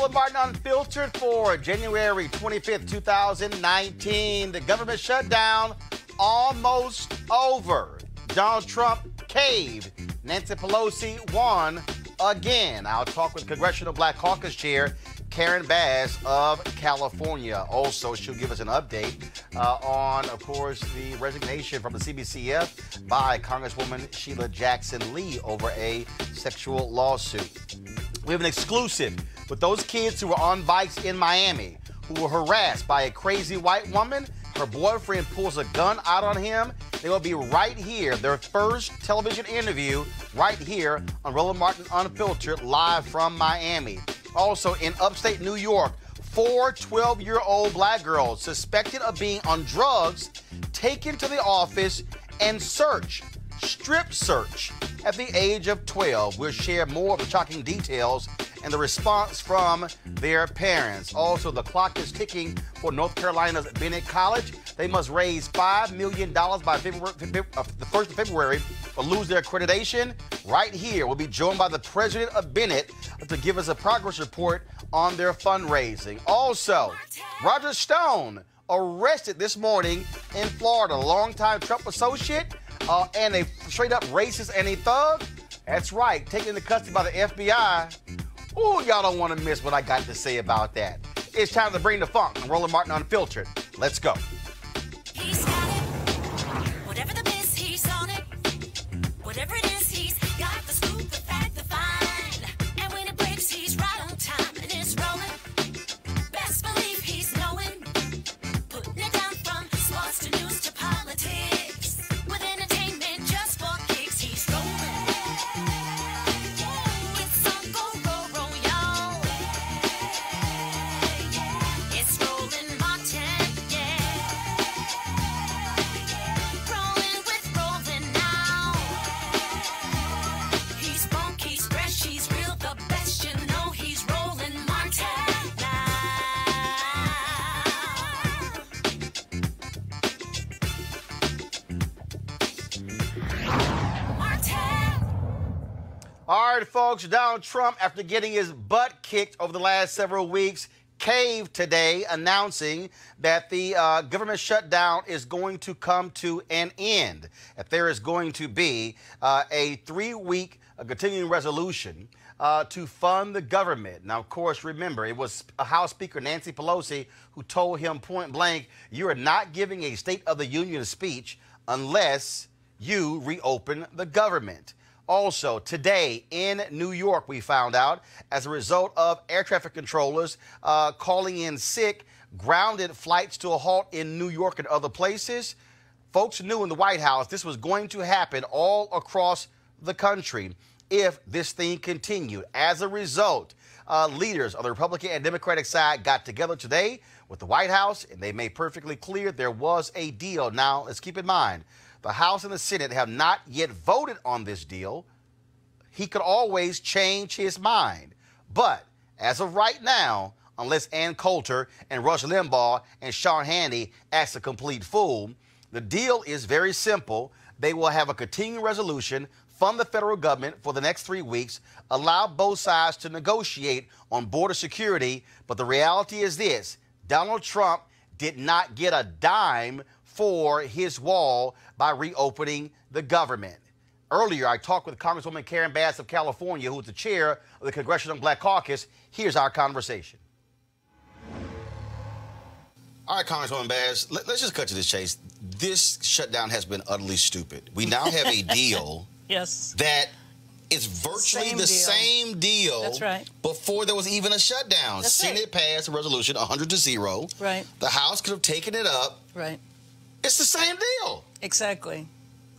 Roland Martin Unfiltered for January 25th, 2019. The government shutdown almost over. Donald Trump caved. Nancy Pelosi won again. I'll talk with Congressional Black Caucus Chair Karen Bass of California. Also, she'll give us an update on, of course, the resignation from the CBCF by Congresswoman Sheila Jackson Lee over a sexual lawsuit. We have an exclusive with those kids who were on bikes in Miami who were harassed by a crazy white woman. Her boyfriend pulls a gun out on him. They will be right here, their first television interview right here on Roland Martin Unfiltered, live from Miami. Also in upstate New York, 4 12-year-old black girls suspected of being on drugs taken to the office and strip search at the age of 12. We'll share more of the shocking details and the response from their parents. Also, the clock is ticking for North Carolina's Bennett College. They must raise $5 million by the 1st of February or lose their accreditation. Right here, we'll be joined by the president of Bennett to give us a progress report on their fundraising. Also, Roger Stone arrested this morning in Florida, a longtime Trump associate and a straight-up racist and a thug. That's right, taken into custody by the FBI. Ooh, y'all don't want to miss what I got to say about that. It's time to bring the funk on Roland Martin Unfiltered. Let's go. He's got it. Whatever the miss, he's on it. Whatever it is, he's got the scoop, the fact, the find. And when it breaks, he's right on time and it's rolling. Best believe he's knowing. Putting it down from sports to news to politics. With entertainment just for kicks, he's rolling. It's on go, y'all. It's Roland Martin, yeah. Rolling with Roland now. He's funk, he's fresh, he's real, the best, you know he's Roland Martin now. Martin. All right, folks, Donald Trump, after getting his butt kicked over the last several weeks, caved today, announcing that the government shutdown is going to come to an end. That there is going to be a 3-week continuing resolution to fund the government. Now, of course, remember, it was House Speaker Nancy Pelosi who told him point blank, you are not giving a State of the Union speech unless you reopen the government. Also, today in New York, we found out, as a result of air traffic controllers calling in sick, grounded flights to a halt in New York and other places. Folks knew in the White House this was going to happen all across the country if this thing continued. As a result, leaders on the Republican and Democratic side got together today with the White House, and they made perfectly clear there was a deal. Now, let's keep in mind, the House and the Senate have not yet voted on this deal. He could always change his mind. But as of right now, unless Ann Coulter and Rush Limbaugh and Sean Hannity act a complete fool, the deal is very simple. They will have a continuing resolution, fund the federal government for the next 3 weeks, allow both sides to negotiate on border security. But the reality is this: Donald Trump did not get a dime for his wall by reopening the government. Earlier, I talked with Congresswoman Karen Bass of California, who is the chair of the Congressional Black Caucus. Here's our conversation. All right, Congresswoman Bass, let's just cut to the chase. This shutdown has been utterly stupid. We now have a deal Yes. that is virtually the same deal. That's right. Before there was even a shutdown. That's Senate passed a resolution 100-0. Right. The House could have taken it up. Right. It's the same deal. Exactly.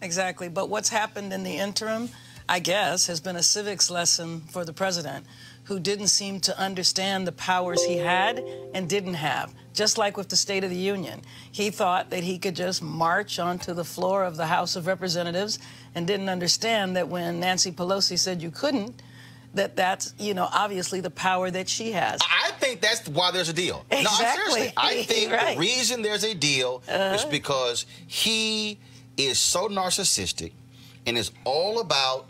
Exactly. But what's happened in the interim, I guess, has been a civics lesson for the president, who didn't seem to understand the powers he had and didn't have. Just like with the State of the Union. He thought that he could just march onto the floor of the House of Representatives and didn't understand that when Nancy Pelosi said you couldn't, that's, you know, obviously the power that she has. I think that's why there's a deal. Exactly. No, seriously. I think Right. the reason there's a deal is because he is so narcissistic and is all about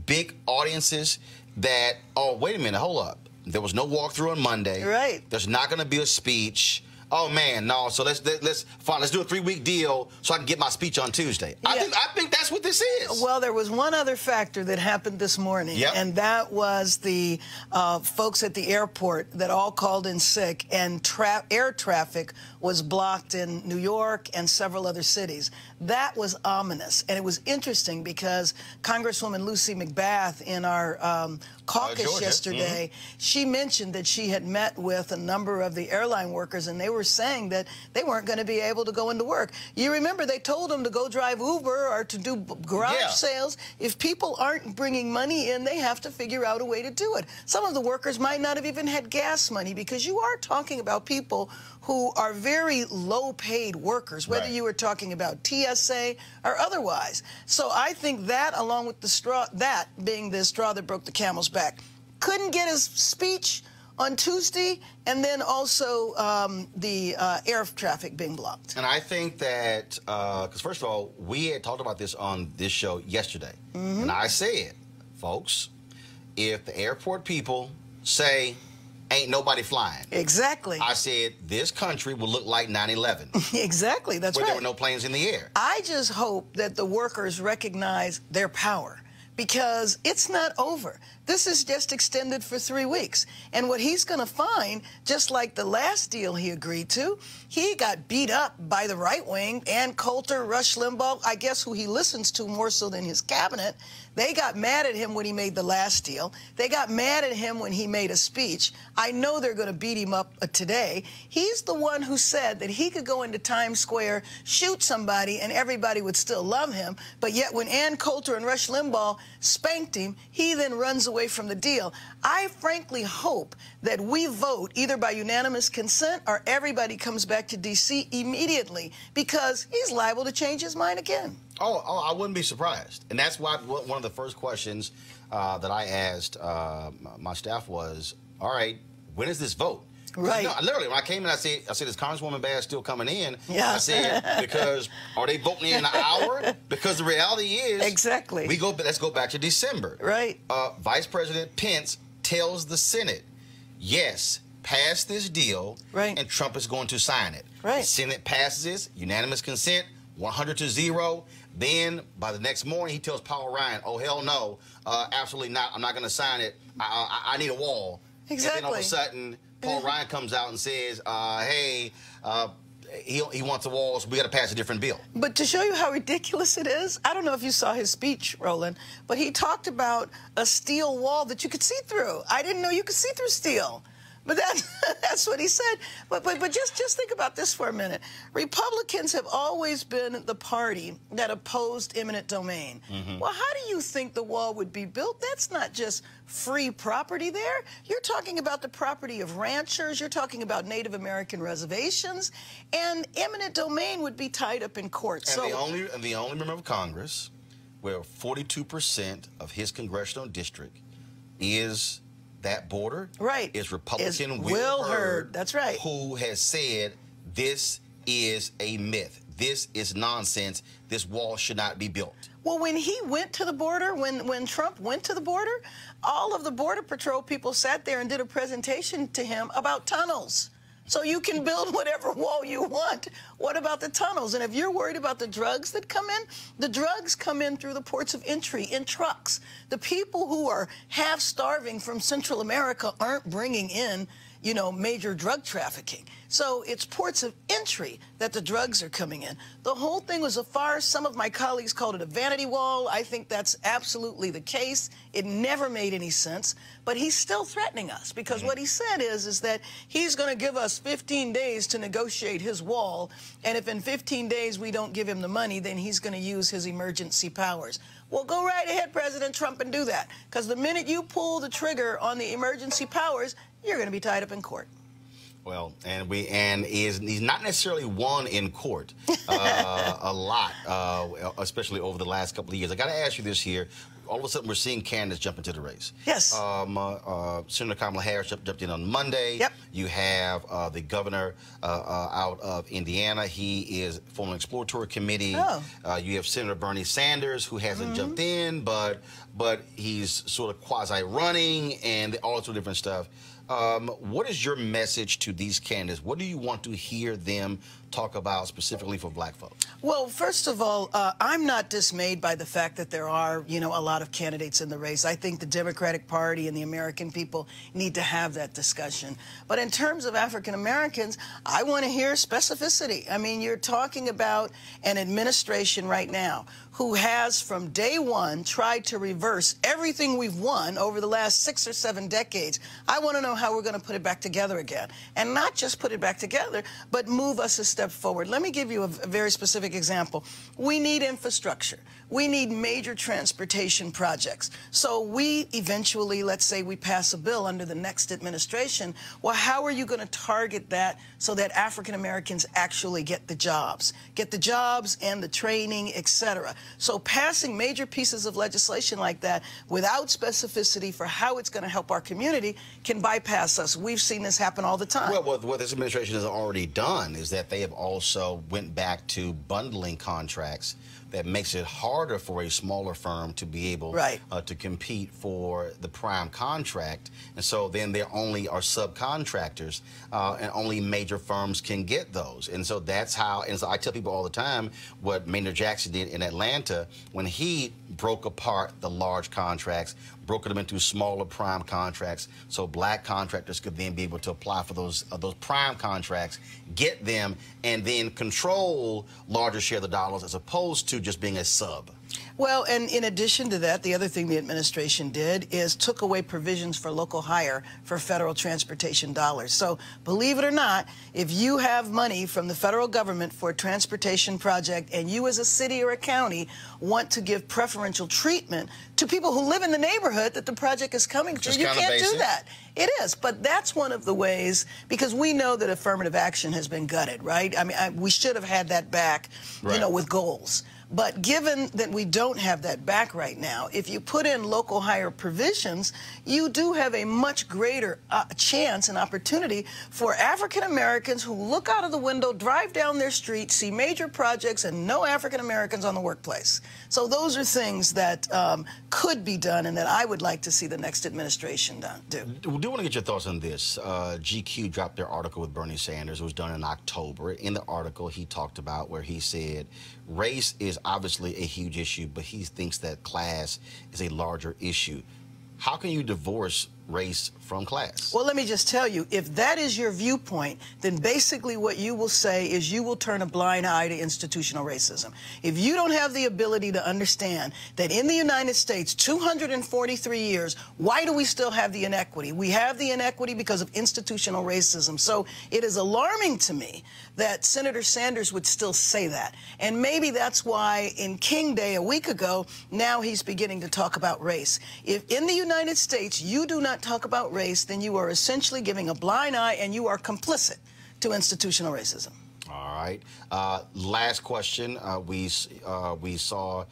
big audiences that, oh, wait a minute, hold up. There was no walkthrough on Monday. Right. There's not going to be a speech. Oh man, no. So let's do a 3-week deal so I can get my speech on Tuesday. Yeah. I think that's what this is. Well, there was one other factor that happened this morning, and that was the folks at the airport that all called in sick, and air traffic was blocked in New York and several other cities. That was ominous, and it was interesting because Congresswoman Lucy McBath in our caucus yesterday, she mentioned that she had met with a number of the airline workers, and they were saying that they weren't going to be able to go into work. You remember they told them to go drive Uber or to do garage sales. If people aren't bringing money in, they have to figure out a way to do it. Some of the workers might not have even had gas money, because you are talking about people who are very low-paid workers, whether you were talking about TSA or otherwise. So I think that, along with the straw, that being the straw that broke the camel's back, couldn't get his speech on Tuesday, and then also the air traffic being blocked. And I think that, because first of all, we had talked about this on this show yesterday, and I said, folks, if the airport people say, ain't nobody flying. Exactly. I said, this country will look like 9/11. Exactly, that's where right. there were no planes in the air. I just hope that the workers recognize their power, because it's not over. This is just extended for 3 weeks. And what he's going to find, just like the last deal he agreed to, he got beat up by the right wing, Ann Coulter, Rush Limbaugh, I guess who he listens to more so than his cabinet. They got mad at him when he made the last deal. They got mad at him when he made a speech. I know they're going to beat him up today. He's the one who said that he could go into Times Square, shoot somebody, and everybody would still love him. But yet when Ann Coulter and Rush Limbaugh spanked him, he then runs away from the deal. I frankly hope that we vote either by unanimous consent or everybody comes back to D.C. immediately, because he's liable to change his mind again. Oh, I wouldn't be surprised. And that's why one of the first questions that I asked my staff was, all right, when is this vote? Right. No, literally, when I came in, I said, is Congresswoman Bass still coming in? Yeah. I said, because are they voting in an hour? Because the reality is, exactly. Let's go back to December. Right. Vice President Pence tells the Senate, yes, pass this deal, and Trump is going to sign it. Right. The Senate passes, unanimous consent, 100-0. Then, by the next morning, he tells Paul Ryan, oh, hell no, absolutely not. I'm not going to sign it. I need a wall. Exactly. And then all of a sudden, Paul Ryan comes out and says, hey, he wants a wall, so we got to pass a different bill. But to show you how ridiculous it is, I don't know if you saw his speech, Roland, but he talked about a steel wall that you could see through. I didn't know you could see through steel. But that's what he said. But just think about this for a minute. Republicans have always been the party that opposed eminent domain. Well, how do you think the wall would be built? That's not just free property there. You're talking about the property of ranchers. You're talking about Native American reservations. And eminent domain would be tied up in court. And the only member of Congress where 42% of his congressional district is that border is Republican Will Hurd. That's right. Who has said this is a myth. This is nonsense. This wall should not be built. Well, when he went to the border, when Trump went to the border, all of the Border Patrol people sat there and did a presentation to him about tunnels. So you can build whatever wall you want. What about the tunnels? And if you're worried about the drugs that come in, the drugs come in through the ports of entry in trucks. The people who are half starving from Central America aren't bringing in, you know, major drug trafficking. So it's ports of entry that the drugs are coming in. The whole thing was a farce. Some of my colleagues called it a vanity wall. I think that's absolutely the case. It never made any sense. But he's still threatening us, because what he said is that he's going to give us 15 days to negotiate his wall, and if in 15 days we don't give him the money, then he's going to use his emergency powers. Well, go right ahead, President Trump, and do that, because the minute you pull the trigger on the emergency powers, you're going to be tied up in court. Well, he's not necessarily won in court a lot, especially over the last couple of years. I got to ask you this here. All of a sudden, we're seeing candidates jump into the race. Yes. Senator Kamala Harris jumped in on Monday. Yep. You have the governor out of Indiana. He is forming an exploratory committee. Oh. You have Senator Bernie Sanders, who hasn't jumped in, but he's sort of quasi-running and all sorts of different stuff. What is your message to these candidates? What do you want to hear them talk about specifically for black folks? Well, first of all, I'm not dismayed by the fact that there are, a lot of candidates in the race. I think the Democratic Party and the American people need to have that discussion. But in terms of African Americans, I want to hear specificity. I mean, you're talking about an administration right now who has from day one tried to reverse everything we've won over the last 6 or 7 decades. I want to know how we're going to put it back together again. And not just put it back together, but move us a step forward. Let me give you a very specific example. We need infrastructure. We need major transportation projects. So we eventually, let's say we pass a bill under the next administration. Well, how are you going to target that so that African Americans actually get the jobs and the training, etc.? So passing major pieces of legislation like that without specificity for how it's going to help our community can bypass us. We've seen this happen all the time. Well, what this administration has already done is that they have also went back to bundling contracts that makes it harder for a smaller firm to be able to compete for the prime contract. And so then there only are subcontractors and only major firms can get those. And so that's how, and so I tell people all the time what Maynard Jackson did in Atlanta when he broke apart the large contracts, broke them into smaller prime contracts so black contractors could then be able to apply for those prime contracts, get them, and then control larger share of the dollars as opposed to just being a sub. Well, and in addition to that, the other thing the administration did is took away provisions for local hire for federal transportation dollars. So believe it or not, if you have money from the federal government for a transportation project and you as a city or a county want to give preferential treatment to people who live in the neighborhood that the project is coming to, you can't do that. It is, but that's one of the ways, because we know that affirmative action has been gutted, right? I mean, we should have had that back, with goals. But given that we don't have that back right now, if you put in local hire provisions, you do have a much greater chance and opportunity for African Americans who look out of the window, drive down their street, see major projects, and no African Americans on the workplace. So those are things that could be done and that I would like to see the next administration do. We do want to get your thoughts on this. GQ dropped their article with Bernie Sanders. It was done in October. In the article, he talked about where he said race is obviously a huge issue, but he thinks that class is a larger issue. How can you divorce race from class? Well, let me just tell you, if that is your viewpoint, then basically what you will say is you will turn a blind eye to institutional racism. If you don't have the ability to understand that in the United States, 243 years, why do we still have the inequity? We have the inequity because of institutional racism. So it is alarming to me that Senator Sanders would still say that. And maybe that's why in King Day a week ago, now he's beginning to talk about race. If in the United States you do not talk about race, then you are essentially giving a blind eye and you are complicit to institutional racism. All right. Last question. We saw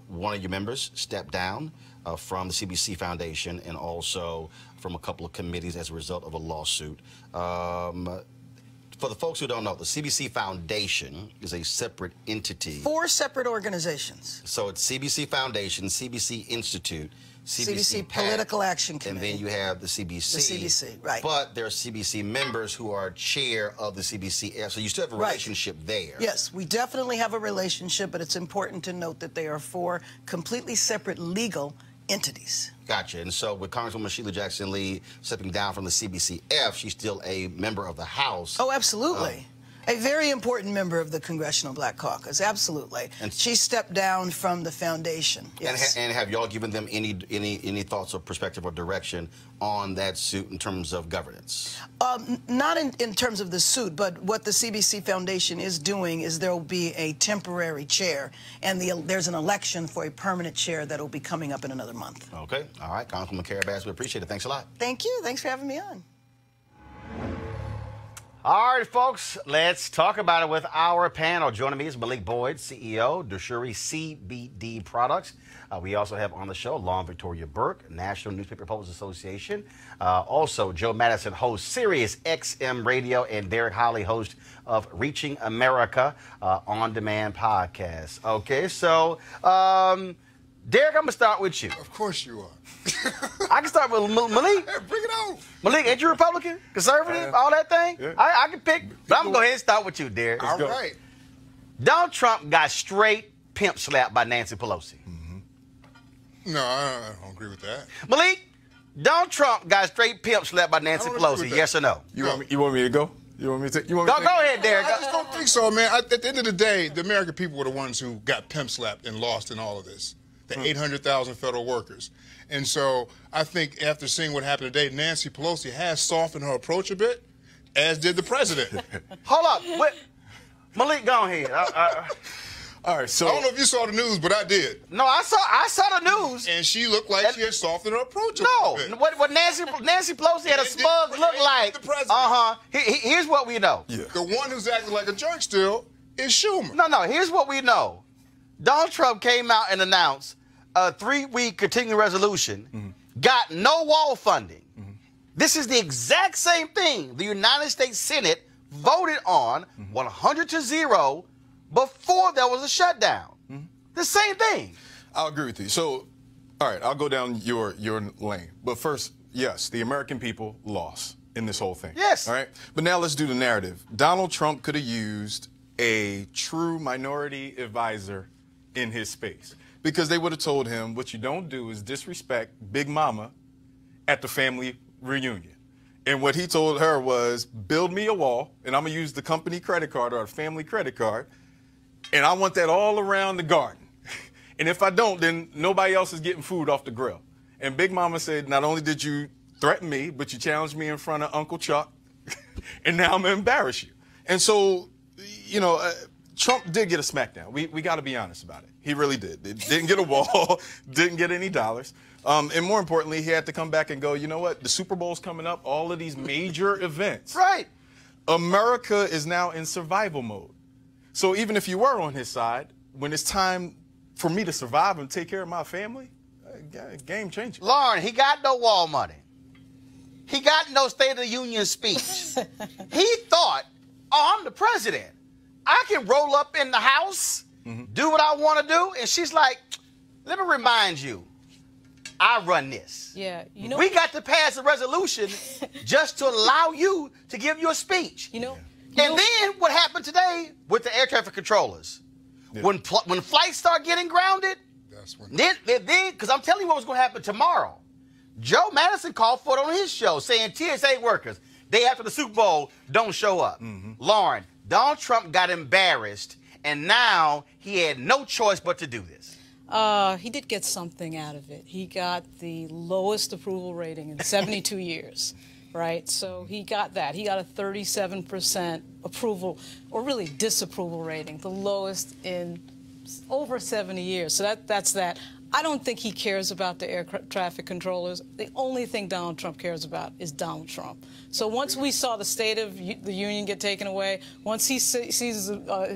one of your members step down from the CBC Foundation and also from a couple of committees as a result of a lawsuit. For the folks who don't know, the CBC Foundation is a separate entity. 4 separate organizations. So it's CBC Foundation, CBC Institute, CBC Political Action Committee. And then you have the CBC. The CBC, right. But there are CBC members who are chair of the CBC. So you still have a relationship there. Yes, we definitely have a relationship, but it's important to note that they are 4 completely separate legal entities. Gotcha. And so with Congresswoman Sheila Jackson Lee stepping down from the CBCF, she's still a member of the House. Oh, absolutely. A very important member of the Congressional Black Caucus, absolutely. And she stepped down from the foundation. Yes. And have y'all given them any thoughts or perspective or direction on that suit in terms of governance? Not in terms of the suit, but what the CBC Foundation is doing is there will be a temporary chair, and there's an election for a permanent chair that will be coming up in another month. Okay. All right. Congresswoman Carabas, we appreciate it. Thanks a lot. Thank you. Thanks for having me on. All right, folks, let's talk about it with our panel. Joining me is Malik Boyd, CEO, Dushuri CBD Products. We also have on the show Long Victoria Burke, National Newspaper Publishers Association. Also, Joe Madison, host Sirius XM Radio, and Derek Holly, host of Reaching America on-demand podcast. Okay, so Derek, I'm going to start with you. Of course you are. I can start with Malik. Hey, bring it on. Malik, ain't you Republican, conservative, all that thing? Yeah. I can pick, but I'm going to go ahead and start with you, Derek. All right. Donald Trump got straight pimp slapped by Nancy Pelosi. No, I don't agree with that. Malik, Donald Trump got straight pimp slapped by Nancy I don't agree Pelosi. with that. Yes or no? You want me to go? You want me to? You want me Go to ahead, Derek. I just don't think so, man. At the end of the day, the American people were the ones who got pimp slapped and lost in all of this. The 800,000 federal workers. And so I think after seeing what happened today, Nancy Pelosi has softened her approach a bit, as did the president. Hold up. What? Malik, go ahead. All right, so I don't know if you saw the news, but I did. No, I saw the news. And she looked like she had softened her approach a No, little bit. what Nancy Pelosi had a And smug did- look and like. the president. Here's what we know. yeah. The one who's acting like a jerk still is Schumer. No. Here's what we know. Donald Trump came out and announced a 3-week continuing resolution, got no wall funding. This is the exact same thing the United States Senate voted on 100-0 before there was a shutdown. The same thing. I'll agree with you. So, all right, I'll go down your lane. But first, yes, the American people lost in this whole thing. Yes. All right. But now let's do the narrative. Donald Trump could have used a true minority advisor in his space, because they would have told him what you don't do is disrespect Big Mama at the family reunion. And what he told her was, build me a wall, and I'm going to use the company credit card or a family credit card, and I want that all around the garden. And if I don't, then nobody else is getting food off the grill. And Big Mama said, not only did you threaten me, but you challenged me in front of Uncle Chuck, and now I'm going to embarrass you. And so, you know, Trump did get a smackdown. We got to be honest about it. He really did. It didn't get a wall, didn't get any dollars. And more importantly, he had to come back and go, you know what? The Super Bowl's coming up, all of these major events. Right. America is now in survival mode. So even if you were on his side, when it's time for me to survive and take care of my family, game changer. Lauren, he got no wall money. He got no State of the Union speech. He thought, oh, I'm the president. I can roll up in the House, do what I want to do. And she's like, let me remind you, I run this. Yeah, you know. We got to pass a resolution just to allow you to give your speech. You know. And then what happened today with the air traffic controllers? Yeah. When flights start getting grounded, That's when. then because I'm telling you what was going to happen tomorrow. Joe Madison called for it on his show, saying TSA workers, day after the Super Bowl, don't show up. Lauren, Donald Trump got embarrassed, and now he had no choice but to do this. He did get something out of it. He got the lowest approval rating in 72 years, right? So he got that. He got a 37% approval, or really disapproval rating, the lowest in over 70 years. So that's that. I don't think he cares about the air traffic controllers. The only thing Donald Trump cares about is Donald Trump. So once we saw the State of the Union get taken away, once he sees his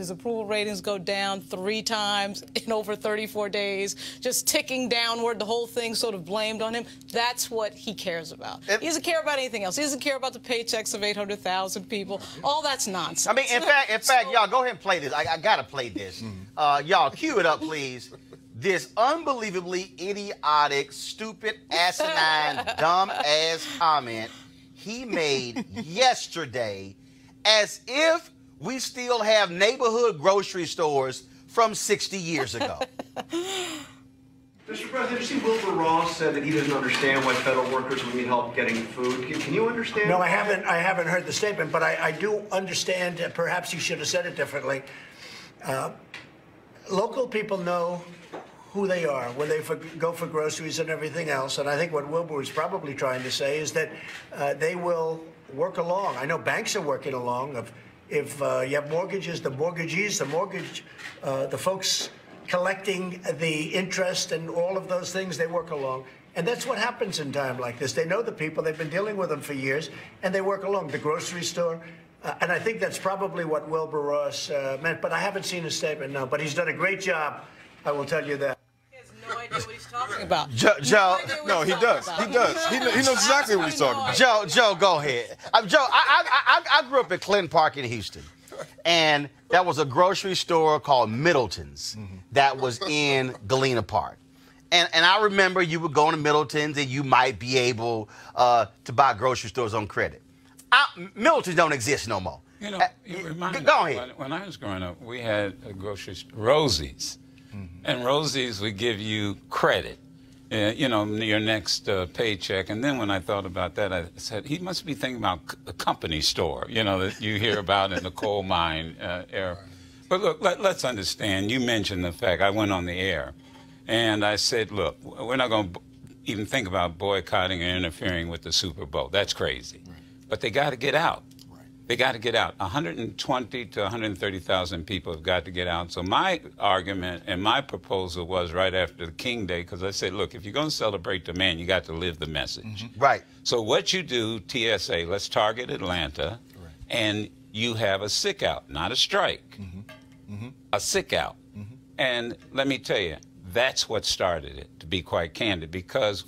approval ratings go down 3 times in over 34 days, just ticking downward, the whole thing sort of blamed on him, that's what he cares about. He doesn't care about anything else. He doesn't care about the paychecks of 800,000 people. All that's nonsense. I mean, in fact, y'all, go ahead and play this. I got to play this. Y'all, cue it up, please. This unbelievably idiotic, stupid, asinine, dumb-ass comment he made yesterday, as if we still have neighborhood grocery stores from 60 years ago. Mr. President, you see Wilbur Ross said that he doesn't understand why federal workers would need help getting food. Can you understand? No, I haven't heard the statement, but I do understand. Perhaps he should have said it differently. Local people know who they are when they go for groceries and everything else. And I think what Wilbur was probably trying to say is that they will work along. I know banks are working along. If you have mortgages, the mortgagees, the folks collecting the interest and all of those things, they work along. And that's what happens in time like this. They know the people. They've been dealing with them for years, and they work along. The grocery store. And I think that's probably what Wilbur Ross meant. But I haven't seen his statement, no. But he's done a great job, I will tell you that. No idea what he's talking about. Joe, No, he does. He does. He knows exactly what he's talking about. Joe, go ahead. Joe, I grew up in Clinton Park in Houston, and that was a grocery store called Middleton's that was in Galena Park. And I remember you would go to Middleton's and you might be able to buy grocery stores on credit. Middleton's don't exist no more. You know, you remind me, go ahead. When I was growing up, we had a grocery store, Rosie's. And Rosie's would give you credit, you know, your next paycheck. And then when I thought about that, I said, he must be thinking about a company store, you know, that you hear about in the coal mine era. But look, let's understand, you mentioned the fact, I went on the air, and I said, look, we're not going to even think about boycotting or interfering with the Super Bowl. That's crazy. Right. But they got to get out. They got to get out. 120 to 130,000 people have got to get out. So my argument and my proposal was right after the King Day, because I said, look, if you're going to celebrate the man, you got to live the message. Right. So what you do, TSA, let's target Atlanta, and you have a sick out, not a strike, a sick out. And let me tell you, that's what started it, to be quite candid, because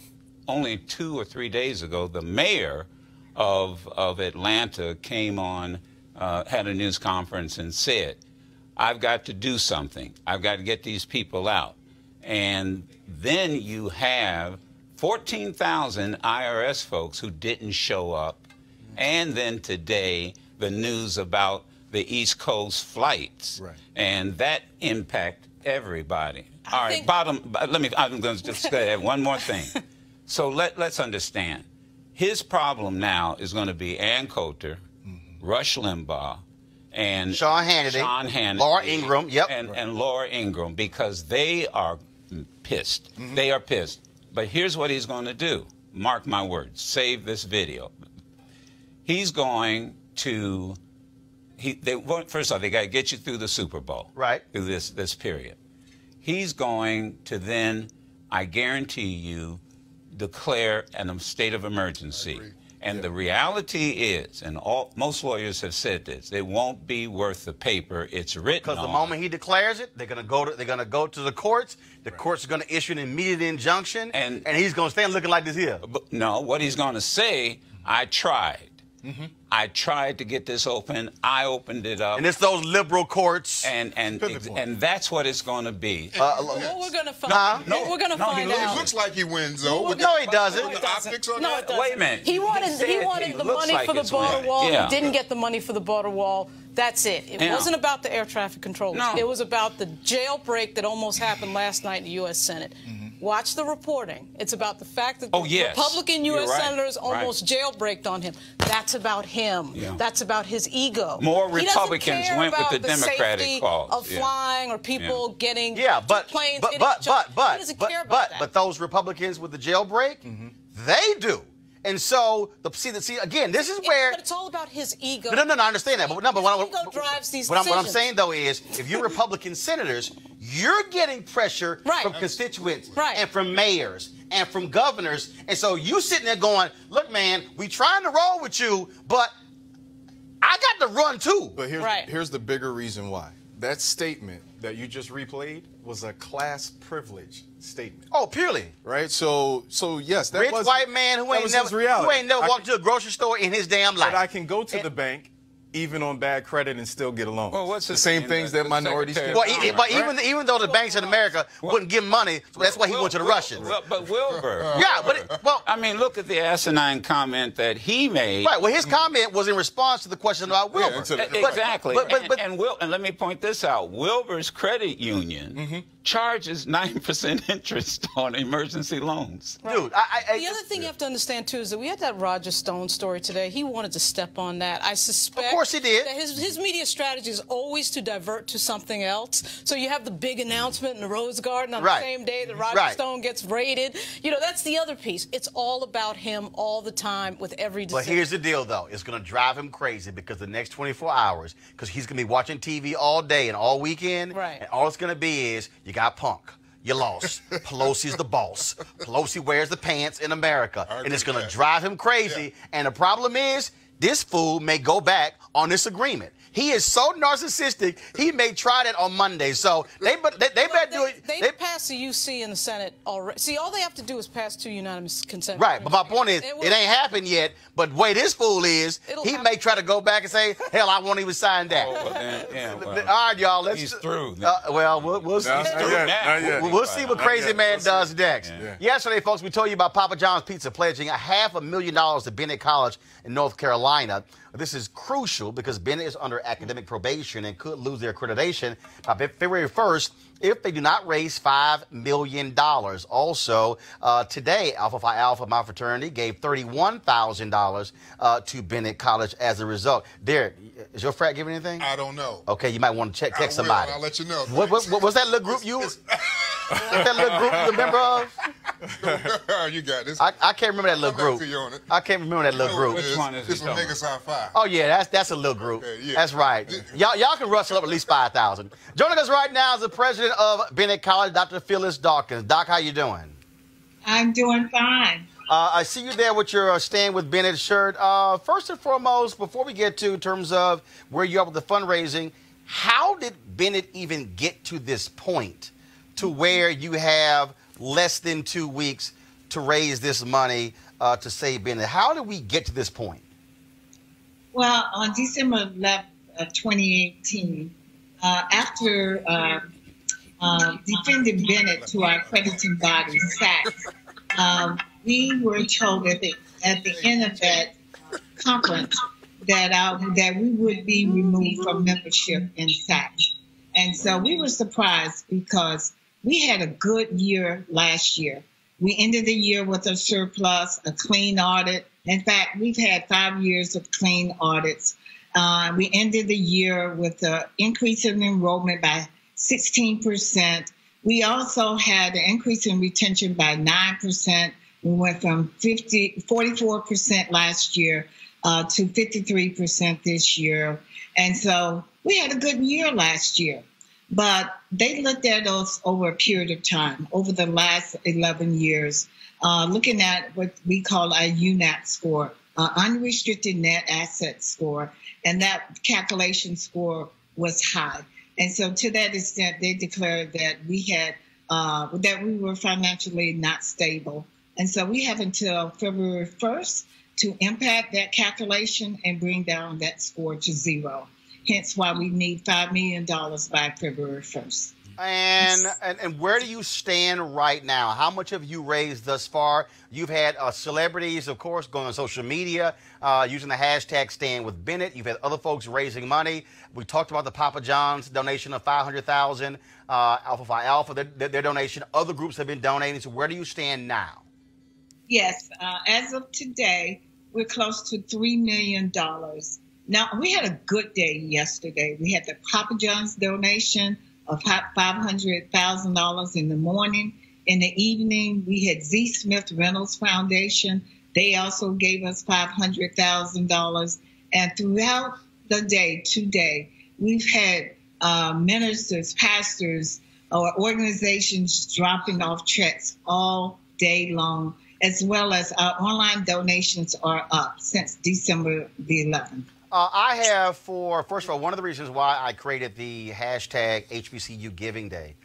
only 2 or 3 days ago, the mayor of Atlanta came on, had a news conference and said, I've got to do something. I've got to get these people out. And then you have 14,000 IRS folks who didn't show up. And then today, the news about the East Coast flights. Right. And that impact everybody. All right, I'm going to just say one more thing. So let's understand. His problem now is going to be Ann Coulter, Rush Limbaugh, and Sean Hannity, Laura Ingraham, and Laura Ingraham, because they are pissed. They are pissed. But here's what he's going to do. Mark my words. Save this video. He's going to. First off, they got to get you through the Super Bowl. Right. Through this period. He's going to then, I guarantee you, declare a state of emergency. And the reality is, and most lawyers have said this, it won't be worth the paper it's written on. Because the moment he declares it, they're going to go to the courts. The courts are going to issue an immediate injunction, and he's going to stand looking like this here. But no, what he's going to say, I tried. I tried to get this open. I opened it up. And it's those liberal courts. And that's what it's going to be. What we're going to find, we're going to find out. It looks like he wins, though. No, he doesn't. No, it doesn't. Wait a minute. He wanted the money for the border wall. Yeah. He didn't get the money for the border wall. That's it. It wasn't about the air traffic controllers. No. It was about the jailbreak that almost happened last night in the U.S. Senate. Watch the reporting. It's about the fact that Republican U.S. senators almost jailbreaked on him. That's about him. Yeah. That's about his ego. More Republicans went with the Democratic cause of flying or people getting planes. But those Republicans with the jailbreak, they do. And so, again, this is where... But it's all about his ego. No, I understand that. But his ego drives these decisions. What I'm saying, though, is if you're Republican senators, you're getting pressure from constituents and from mayors and from governors. And so you sitting there going, look, man, we trying to roll with you, but I got to run, too. But here's the bigger reason why. That statement that you just replayed was a class privilege statement. Oh, purely. Right? So yes, that was... Rich white man who ain't never walked to a grocery store in his damn life. But I can go to the bank, even on bad credit, and still get a loan. Well, what's the same things that minorities can. But even though the banks in America wouldn't give him money, so that's why he went to the Russians. But Wilbur. I mean, look at the asinine comment that he made. Right. Well, his comment was in response to the question about Wilbur. Exactly. And let me point this out. Wilbur's credit union charges 9% interest on emergency loans. Right. Dude, the other thing you have to understand, too, is that we had that Roger Stone story today. He wanted to step on that. I suspect... Of course he did. That his media strategy is always to divert to something else. So you have the big announcement in the Rose Garden on the same day that Roger Stone gets raided. You know, that's the other piece. It's all about him all the time with every decision. But here's the deal, though. It's going to drive him crazy because the next 24 hours, because he's going to be watching TV all day and all weekend, and all it's going to be is, you got Punk. You lost. Pelosi's the boss. Pelosi wears the pants in America. And it's going to drive him crazy. And the problem is, this fool may go back on this agreement. He is so narcissistic. He may try that on Monday. So they better do it. They passed the UC in the Senate already. See, all they have to do is pass 2 unanimous consent. Right, but my point is, it ain't happened yet. But the way this fool is, he may try to go back and say, "Hell, I won't even sign that." All right, y'all. He's through. We'll see. We'll see what Crazy Man does next. Yesterday, folks, we told you about Papa John's Pizza pledging $500,000 to Bennett College in North Carolina. This is crucial because Bennett is under academic probation and could lose their accreditation by February 1st if they do not raise $5 million. Also, today, Alpha Phi Alpha, my fraternity, gave $31,000 to Bennett College as a result. Derek, is your frat giving anything? I don't know. Okay, you might want to text somebody. I'll let you know. What was that little group you? That little group you remember of? You got this. I can't remember that little group. I can't remember that little group. Which one is this? This will make us high five. Oh yeah, that's a little group. Okay, yeah. That's right. Y'all can rustle up at least 5,000. Joining us right now is the president of Bennett College, Dr. Phyllis Dawkins. Doc, how you doing? I'm doing fine. I see you there with your Stand with Bennett shirt. First and foremost, before we get to in terms of where you are with the fundraising, how did Bennett even get to this point to where you have less than 2 weeks to raise this money to save Bennett? How did we get to this point? Well, on December 11th of 2018, after defending Bennett to our accrediting body, SAC, we were told at the end of that conference that we would be removed from membership in SAC. And so we were surprised because we had a good year last year. We ended the year with a surplus, a clean audit. In fact, we've had 5 years of clean audits. We ended the year with an increase in enrollment by 16%. We also had an increase in retention by 9%. We went from 44% last year to 53% this year. And so we had a good year last year. But they looked at us over a period of time, over the last 11 years, looking at what we call our UNAP score, unrestricted net asset score, and that calculation score was high. And so to that extent, they declared that that we were financially not stable. And so we have until February 1st to impact that calculation and bring down that score to 0. Hence why we need $5 million by February 1st. And where do you stand right now? How much have you raised thus far? You've had celebrities, of course, going on social media, using the hashtag Stand with Bennett. You've had other folks raising money. We talked about the Papa John's donation of $500,000, Alpha Phi Alpha, their donation. Other groups have been donating. So where do you stand now? Yes, as of today, we're close to $3 million. Now, we had a good day yesterday. We had the Papa John's donation of $500,000 in the morning. In the evening, we had Z. Smith Reynolds Foundation. They also gave us $500,000. And throughout the day, today, we've had ministers, pastors, or organizations dropping off checks all day long, as well as our online donations are up since December the 11th. I have first of all, one of the reasons why I created the hashtag HBCU Giving Day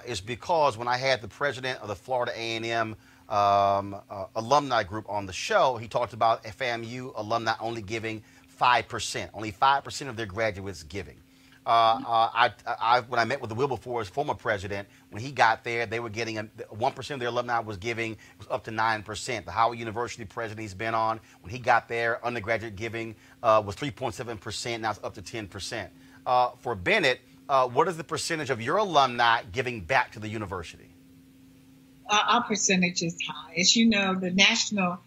is because when I had the president of the Florida A&M alumni group on the show, he talked about FAMU alumni only giving 5%, only 5% of their graduates giving. When I met with the Wilberforce former president, when he got there, they were getting 1% of their alumni was giving was up to 9%. The Howard University president he's been on, when he got there, undergraduate giving was 3.7%. Now it's up to 10%. For Bennett, what is the percentage of your alumni giving back to the university? Our percentage is high. As you know, the national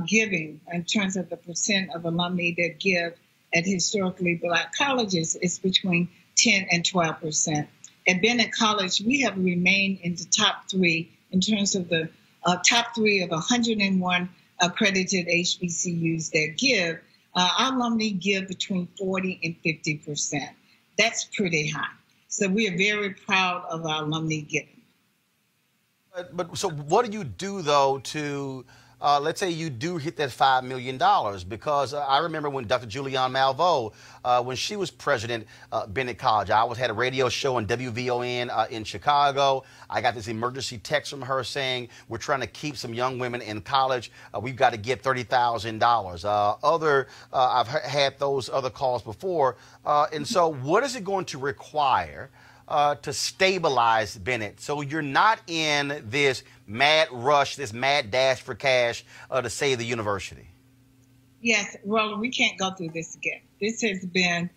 giving in terms of the percent of alumni that give at historically black colleges is between 10 and 12%. At Bennett College, we have remained in the top 3 in terms of the top 3 of 101 accredited HBCUs that give. Our alumni give between 40 and 50%. That's pretty high. So we are very proud of our alumni giving. But so what do you do, though, to let's say you do hit that $5 million, because I remember when Dr. Julianne Malveaux, when she was president Bennett College, I always had a radio show on WVON in Chicago. I got this emergency text from her saying, we're trying to keep some young women in college. We've got to get $30,000. I've had those other calls before. And so what is it going to require to stabilize Bennett, so you're not in this mad rush, this mad dash for cash to save the university? Yes, Roland, we can't go through this again. This has been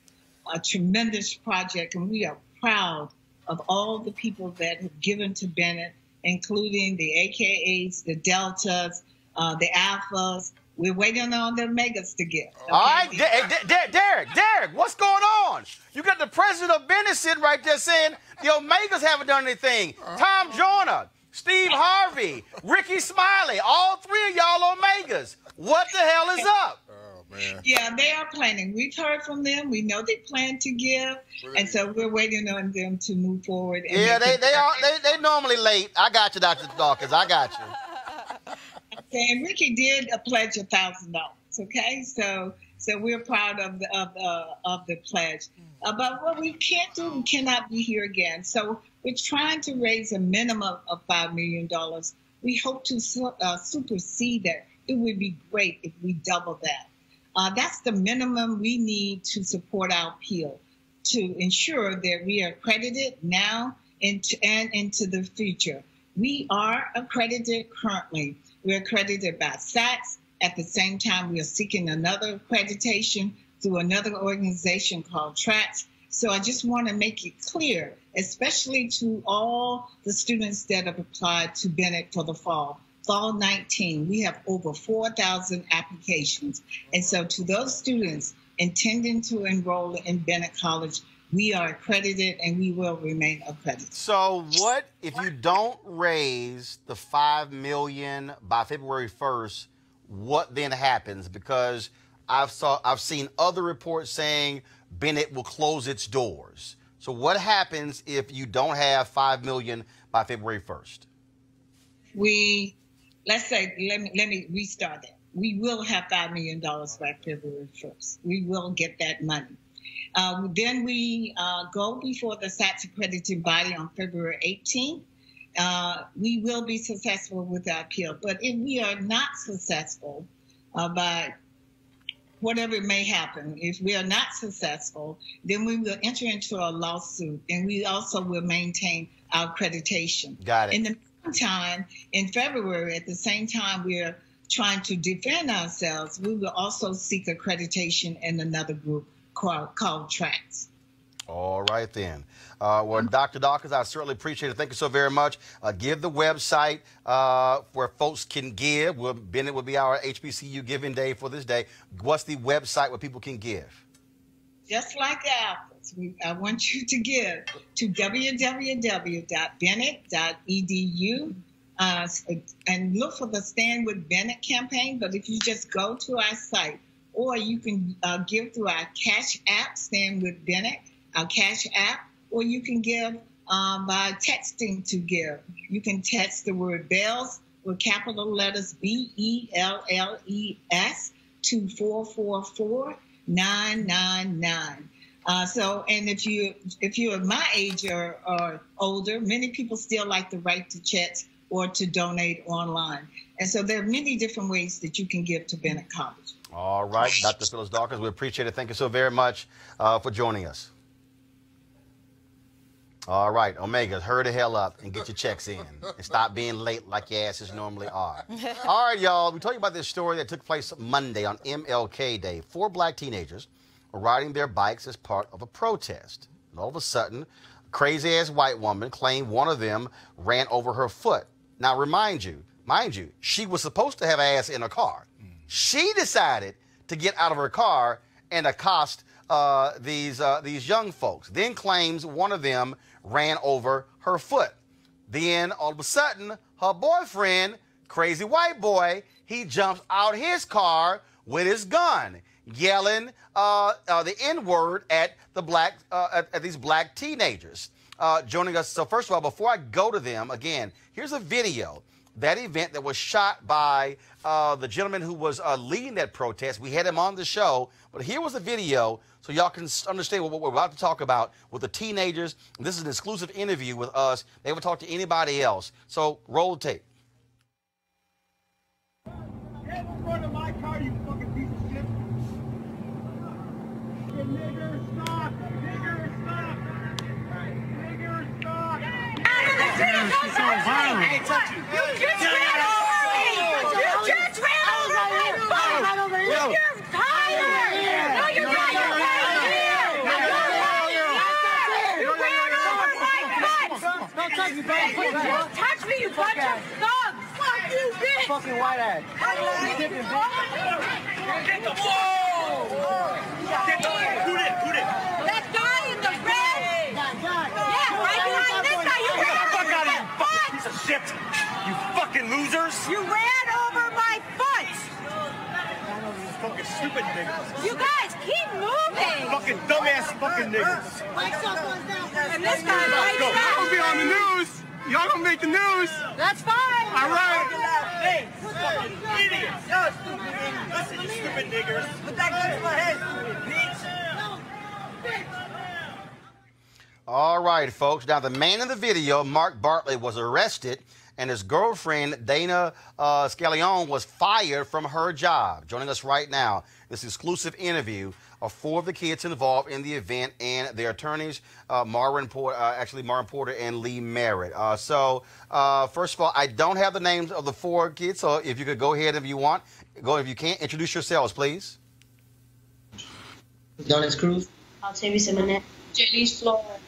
a tremendous project, and we are proud of all the people that have given to Bennett, including the AKAs, the Deltas, the Alphas. We're waiting on the Omegas to give. Okay? All right, Derek, what's going on? You got the president of Bennett sitting right there saying the Omegas haven't done anything. Tom Joyner, Steve Harvey, Ricky Smiley, all three of y'all Omegas. What the hell is up? Oh, man. Yeah, they are planning. We've heard from them. We know they plan to give, and so we're waiting on them to move forward. And Yeah, they normally late. I got you, Dr. Dawkins. I got you. Okay, and Ricky did pledge $1,000. Okay, so we're proud of the pledge. But what we can't do, we cannot be here again. So we're trying to raise a minimum of $5 million. We hope to supersede that. It would be great if we double that. That's the minimum we need to support our appeal, to ensure that we are accredited now and into the future. We are accredited currently. We're accredited by SACS. At the same time, we are seeking another accreditation through another organization called TRACS. So I just want to make it clear, especially to all the students that have applied to Bennett for the fall 19, we have over 4,000 applications. And so to those students intending to enroll in Bennett College, we are accredited and we will remain accredited. So what if you don't raise the $5 million by February 1st? What then happens? Because I've seen other reports saying Bennett will close its doors. So what happens if you don't have $5 million by February 1st? Let me restart that. We will have $5 million by February 1st. We will get that money. Then we go before the SACS accrediting body on February 18th. We will be successful with our appeal. But if we are not successful by whatever may happen, if we are not successful, then we will enter into a lawsuit, and we also will maintain our accreditation. Got it. In the meantime, in February, at the same time we are trying to defend ourselves, we will also seek accreditation in another group called TRACS. All right, then. Well, Dr. Dawkins, I certainly appreciate it. Thank you so very much. Give the website where folks can give. Bennett will be our HBCU giving day for this day. What's the website where people can give? Just like Apples, I want you to give to www.bennett.edu and look for the Stand With Bennett campaign. But if you just go to our site, or you can give through our Cash App, Stand With Bennett, our Cash App, or you can give by texting to give. You can text the word BELLS with capital letters BELLES to 444-999. And if you're my age or older, many people still like to write the checks or to donate online. And so there are many different ways that you can give to Bennett College. All right, Dr. Phyllis Dawkins, we appreciate it. Thank you so very much for joining us. All right, Omegas, hurry the hell up and get your checks in and stop being late like your asses normally are. All right, y'all, we told you about this story that took place Monday on MLK Day. 4 black teenagers were riding their bikes as part of a protest. And all of a sudden, a crazy-ass white woman claimed one of them ran over her foot. Now, mind you, she was supposed to have ass in her car. She decided to get out of her car and accost these young folks. Then claims one of them ran over her foot. Then all of a sudden, her boyfriend, crazy white boy, he jumps out his car with his gun, yelling the N-word at these black teenagers. Joining us. So first of all, before I go to them, again, here's a video that event that was shot by the gentleman who was leading that protest. We had him on the show, but here was the video so y'all can understand what we're about to talk about with the teenagers. This is an exclusive interview with us. They would talk to anybody else. So roll the tape. Get in front of my car, you fucking piece of shit. Nigger, stop! Nigger, stop! Nigger, stop! She's so violent. I ain't touch you. You just ran over me! You just ran over me! You're tired! No, you're not! You're You ran over my butt! Don't touch me, bro! You just touched me, you bunch of thugs! Fuck you, bitch! Fucking white ass. That guy in the red! Yeah, right behind this guy! You ran over my butt! Piece of shit! You fucking losers! You ran over my butt! Fucking stupid niggas! You guys, keep moving! Fucking dumbass fucking niggas! And this guy right now! Y'all gonna be on the news! Y'all gonna make the news! That's fine! Alright! Hey! Fucking idiots! Y'all stupid niggas! Listen, you stupid niggers! Put that gun in my head, bitch! All right, folks. Now, the man in the video, Mark Bartley, was arrested, and his girlfriend, Dana Scallion, was fired from her job. Joining us right now, this exclusive interview of 4 of the kids involved in the event and their attorneys, Marvin Porter and Lee Merritt. First of all, I don't have the names of the 4 kids, so if you could go ahead if you want. Go if you can. Introduce yourselves, please. Donis Cruz. Octavia Simonet. Janice Flores.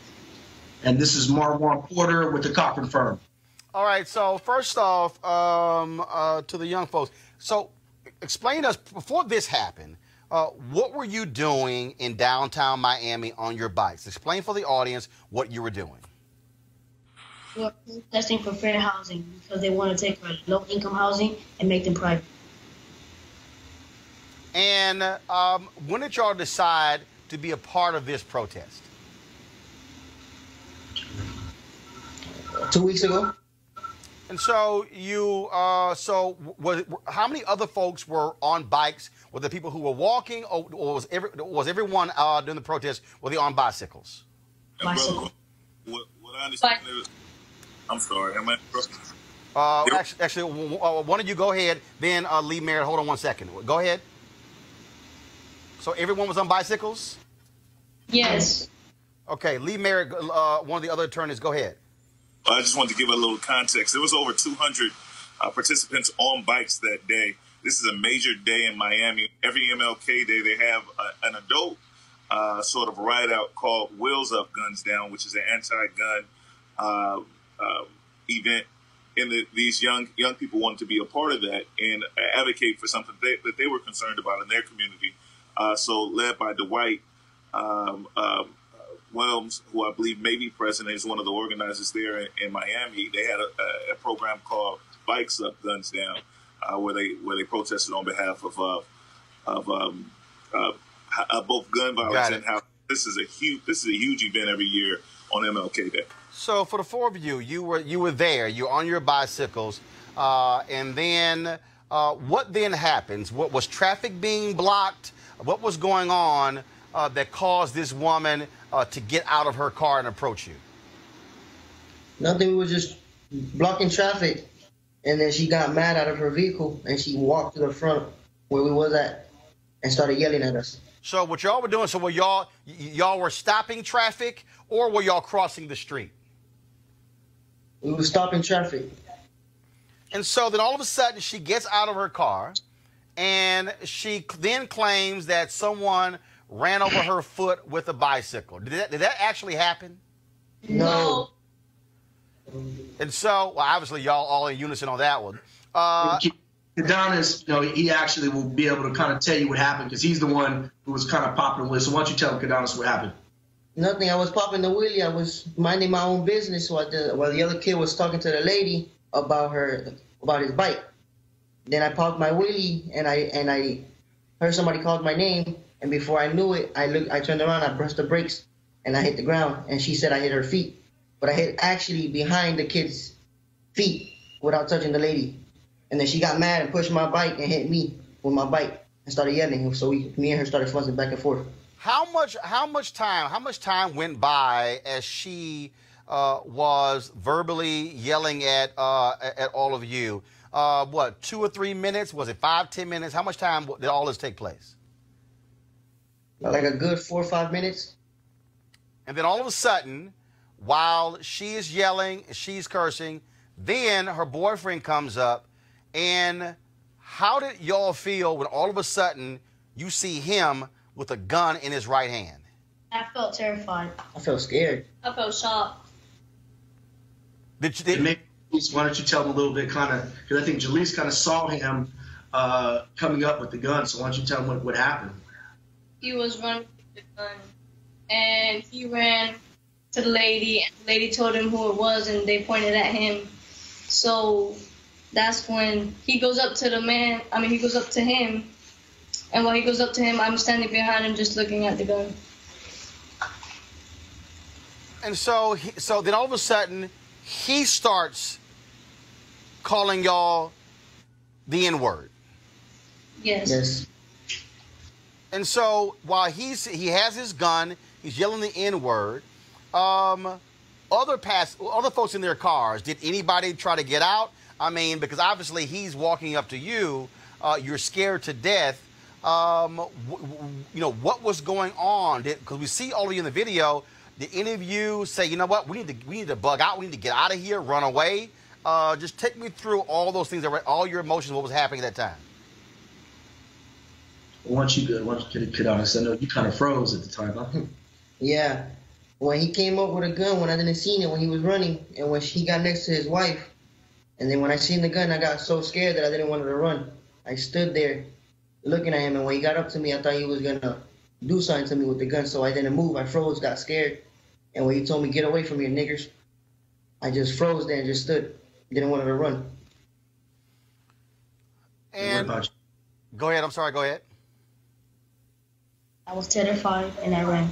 And this is Marwan Porter with the Cochran firm. All right, so first off, to the young folks, so explain to us, before this happened, what were you doing in downtown Miami on your bikes? Explain for the audience what you were doing. We were protesting for fair housing because they want to take our low-income housing and make them private. And when did y'all decide to be a part of this protest? 2 weeks ago. And so you, how many other folks were on bikes? Were the people who were walking, or was everyone during the protest, were they on bicycles? Bicycle. What I understand is, I'm sorry, am I? Actually, one of you go ahead, then Lee Merritt, hold on 1 second. Go ahead. So everyone was on bicycles? Yes. Okay, Lee Merritt, one of the other attorneys, go ahead. I just wanted to give a little context. There was over 200 participants on bikes that day. This is a major day in Miami. Every MLK day, they have an adult sort of ride out called Wheels Up, Guns Down, which is an anti-gun event. And these young people wanted to be a part of that and advocate for something that they were concerned about in their community. So led by Dwight Wilms, who I believe may be president, is one of the organizers there in Miami. They had a program called Bikes Up, Guns Down, where they protested on behalf of both gun violence and how this is a huge event every year on MLK Day. So for the 4 of you, you were there. You're on your bicycles, and then what then happens? What was traffic being blocked? What was going on that caused this woman to get out of her car and approach you? Nothing. We were just blocking traffic, and then she got mad out of her vehicle, and she walked to the front where we was at and started yelling at us. So what y'all were doing, were y'all were stopping traffic, or were y'all crossing the street? We were stopping traffic. And so then all of a sudden she gets out of her car, and she then claims that someone ran over her foot with a bicycle. Did that actually happen? No. And so, well, obviously y'all all in unison on that one. Adonis, he actually will be able to kind of tell you what happened because he's the one who was kind of popping with. So why don't you tell him, Adonis, what happened? Nothing. I was popping the wheelie. I was minding my own business while the other kid was talking to the lady about his bike. Then I popped my wheelie and I heard somebody called my name. And before I knew it, I turned around, I pressed the brakes, and I hit the ground. And she said I hit her feet, but I hit actually behind the kid's feet without touching the lady. And then she got mad and pushed my bike and hit me with my bike and started yelling. So me and her started fussing back and forth. How much time went by as she was verbally yelling at all of you? What, 2 or 3 minutes? Was it 5, 10 minutes? How much time did all this take place? Like a good 4 or 5 minutes. And then all of a sudden, while she is yelling, she's cursing, then her boyfriend comes up. And how did y'all feel when all of a sudden you see him with a gun in his right hand? I felt terrified. I felt scared. I felt shocked. Why don't you tell him a little bit, kind of, because I think Jalise kind of saw him coming up with the gun. So why don't you tell him what happened? He was running with the gun, and he ran to the lady, and the lady told him who it was, and they pointed at him. So that's when he goes up to he goes up to him, and while he goes up to him, I'm standing behind him just looking at the gun. And so then all of a sudden, he starts calling y'all the N-word. Yes. And so while he has his gun, he's yelling the N-word. Other folks in their cars, did anybody try to get out? I mean, because obviously he's walking up to you. You're scared to death. What was going on? Because we see all of you in the video. Did any of you say, you know what, we need to bug out, we need to get out of here, run away? Just take me through all those things, all your emotions, what was happening at that time. Once you get honest, I know you kind of froze at the time, huh? Yeah. When he came up with a gun, when I didn't see it, when he was running, and when he got next to his wife, and then when I seen the gun, I got so scared that I didn't want to run. I stood there looking at him, and when he got up to me, I thought he was going to do something to me with the gun, so I didn't move. I froze, got scared. And when he told me, get away from here, niggers, I just froze there and just stood. Didn't want to run. And go ahead. I'm sorry. Go ahead. I was terrified and I ran.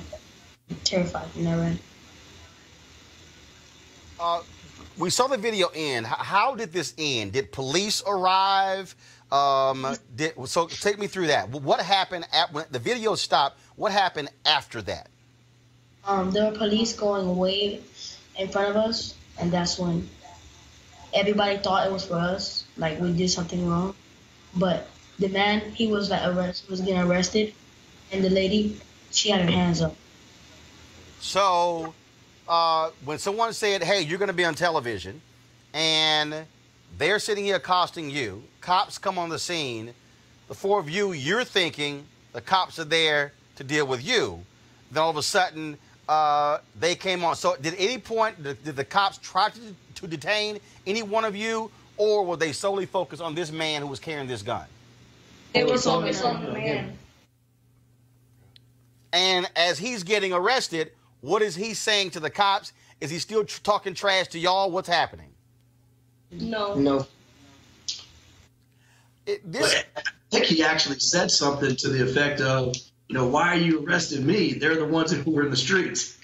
We saw the video end. How did this end? Did police arrive? So take me through that. What happened when the video stopped? What happened after that? There were police going way in front of us, and that's when everybody thought it was for us, like we did something wrong. But the man, he was getting arrested, and the lady, she had her hands up. So when someone said, hey, you're going to be on television, and they're sitting here accosting you, cops come on the scene, the four of you, you're thinking the cops are there to deal with you. Then all of a sudden, they came on. So at any point, did the cops try to detain any one of you, or were they solely focused on this man who was carrying this gun? They were focused on the man. And as he's getting arrested, what is he saying to the cops? Is he still talking trash to y'all? What's happening? No. I think he actually said something to the effect of, why are you arresting me? They're the ones who were in the streets.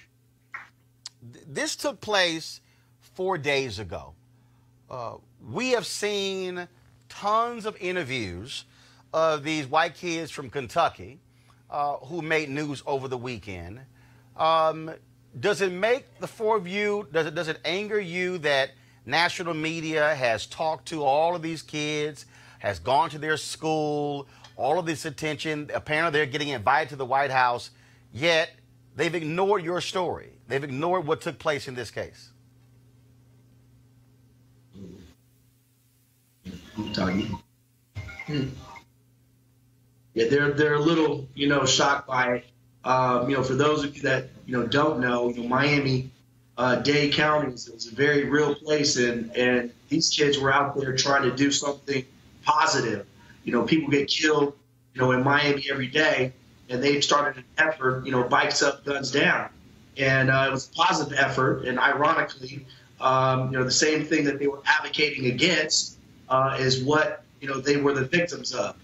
This took place 4 days ago. We have seen tons of interviews of these white kids from Kentucky who made news over the weekend. Does it make the four of you, does it anger you that national media has talked to all of these kids, has gone to their school, all of this attention, apparently they're getting invited to the White House, yet they've ignored your story. They've ignored what took place in this case. Yeah, they're a little, shocked by it. For those of you that, don't know, Miami-Dade County is a very real place, and these kids were out there trying to do something positive. People get killed, in Miami every day, and they've started an effort, bikes up, guns down. And it was a positive effort, and ironically, the same thing that they were advocating against is what, they were the victims of.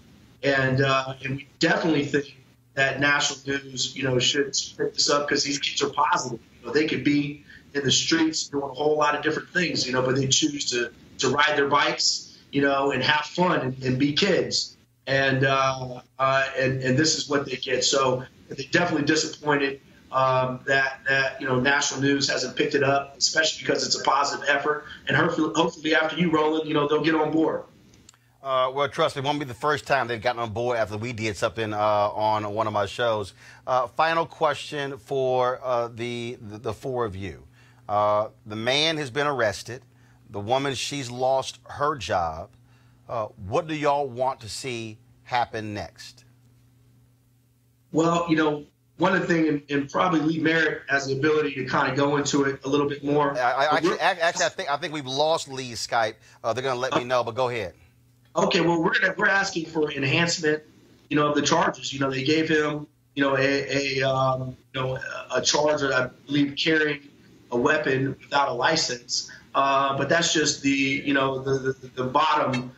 And we definitely think that national news, should pick this up because these kids are positive. They could be in the streets doing a whole lot of different things, but they choose to to ride their bikes, and have fun and be kids. And this is what they get. So they're definitely disappointed that national news hasn't picked it up, especially because it's a positive effort. And hopefully after you, Roland, they'll get on board. Well, trust me, it won't be the first time they've gotten on board after we did something on one of my shows. Final question for the four of you. The man has been arrested. The woman, she's lost her job. What do y'all want to see happen next? Well, one of the things, and probably Lee Merritt has the ability to kind of go into it a little bit more. Actually, I think we've lost Lee's Skype. They're going to let me know, but go ahead. Okay, well, we're asking for enhancement, of the charges. They gave him, a charge of, I believe, carrying a weapon without a license. But that's just the bottom,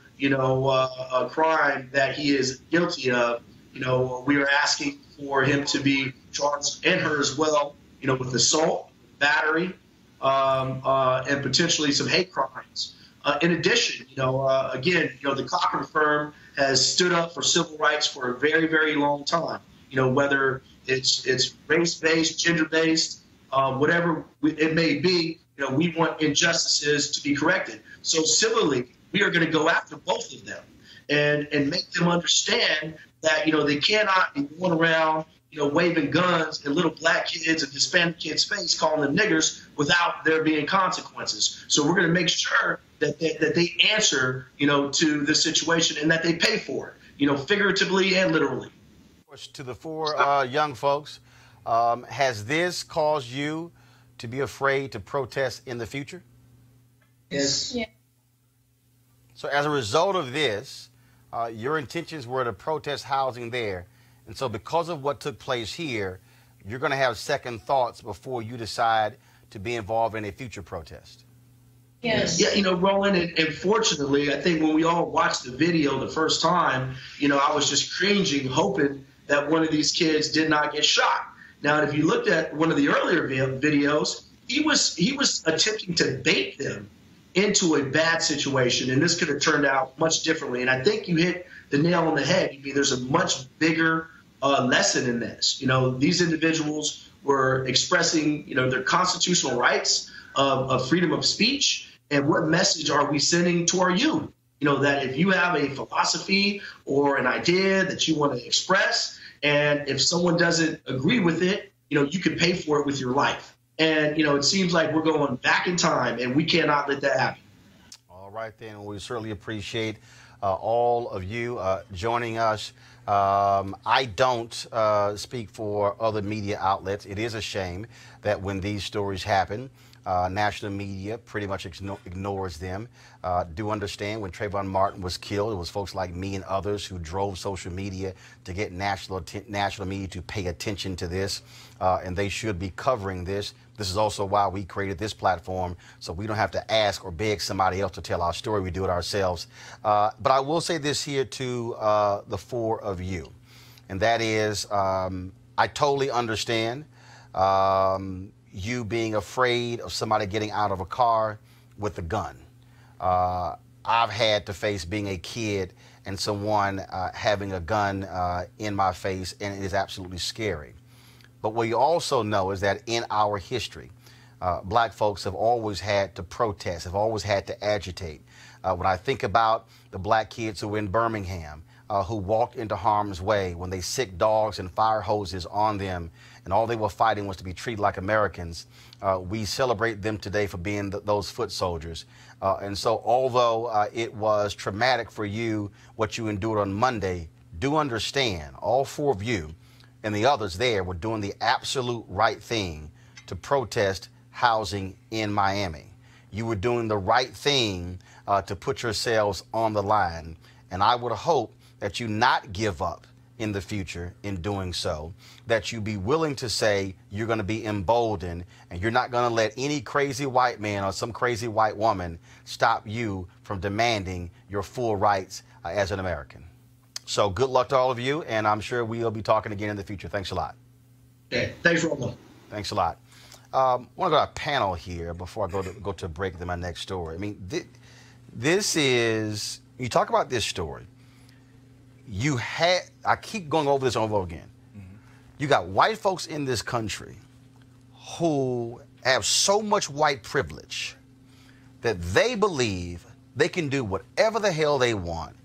crime that he is guilty of. We are asking for him to be charged, and her as well, with assault, battery, and potentially some hate crimes. In addition, again, the Cochran firm has stood up for civil rights for a very, very long time. Whether it's race-based, gender-based, whatever it may be, we want injustices to be corrected. So civilly, we are going to go after both of them and make them understand that, they cannot be going around, waving guns in little black kids and Hispanic kids' face, calling them niggers without there being consequences. So we're going to make sure that they answer, to this situation and that they pay for it, figuratively and literally. To the four young folks, has this caused you to be afraid to protest in the future? Yes. Yeah. So as a result of this, your intentions were to protest housing there. And so because of what took place here, you're going to have second thoughts before you decide to be involved in a future protest. Yes. Yeah, Roland, and fortunately, I think when we all watched the video the first time, I was just cringing, hoping that one of these kids did not get shot. Now, if you looked at one of the earlier videos, he was attempting to bait them into a bad situation, and this could have turned out much differently. And I think you hit the nail on the head. I mean, there's a much bigger lesson in this. These individuals were expressing, their constitutional rights of freedom of speech. And what message are we sending to our youth? That if you have a philosophy or an idea that you want to express, and if someone doesn't agree with it, you can pay for it with your life. And, it seems like we're going back in time, and we cannot let that happen. All right, then. We certainly appreciate all of you joining us. I don't speak for other media outlets. It is a shame that when these stories happen, national media pretty much ignores them. Do understand when Trayvon Martin was killed, it was folks like me and others who drove social media to get national media to pay attention to this, and they should be covering this. This is also why we created this platform, so we don't have to ask or beg somebody else to tell our story. We do it ourselves. But I will say this here to the four of you, and that is I totally understand you being afraid of somebody getting out of a car with a gun. I've had to face being a kid and someone having a gun in my face, and it is absolutely scary. But what you also know is that in our history, black folks have always had to protest, have always had to agitate. When I think about the black kids who were in Birmingham, who walked into harm's way when they sicked dogs and fire hoses on them, and all they were fighting was to be treated like Americans. We celebrate them today for being those foot soldiers. And so although it was traumatic for you, what you endured on Monday, do understand, all four of you and the others there were doing the absolute right thing to protest housing in Miami. You were doing the right thing to put yourselves on the line. And I would hope that you not give up in the future in doing so, that you be willing to say you're going to be emboldened and you're not going to let any crazy white man or some crazy white woman stop you from demanding your full rights as an American. So good luck to all of you, and I'm sure we'll be talking again in the future. Thanks a lot. Okay, thanks, Roland. Thanks a lot. I want to go to a panel here before I go to break to my next story. I mean, This is, you talk about this story. I keep going over this over again. You got white folks in this country who have so much white privilege that they believe they can do whatever the hell they want,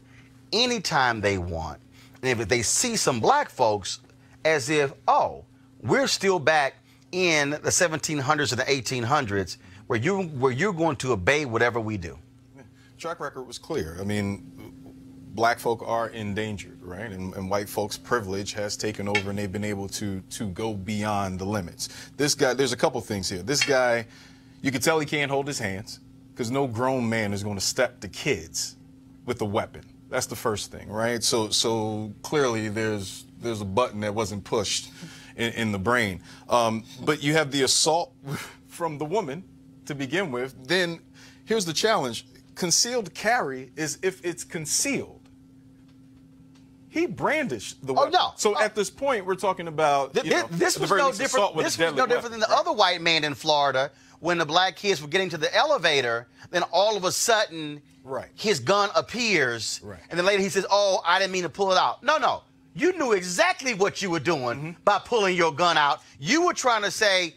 anytime they want. And if they see some black folks as if, oh, we're still back in the 1700s and the 1800s where you're going to obey whatever we do. Track record was clear. I mean, black folk are endangered, right? And white folks' privilege has taken over, and they've been able to go beyond the limits. This guy, there's a couple things here. This guy, you can tell he can't hold his hands because no grown man is going to step to kids with a weapon. That's the first thing, right? So clearly there's a button that wasn't pushed in the brain. But you have the assault from the woman to begin with. Then here's the challenge. Concealed carry is if it's concealed. He brandished the weapon. Oh, no. So at this point, we're talking about this was no different. This was no different than the other white man in Florida when the black kids were getting to the elevator. Then all of a sudden, his gun appears, and then later he says, "Oh, I didn't mean to pull it out." No. You knew exactly what you were doing by pulling your gun out. You were trying to say,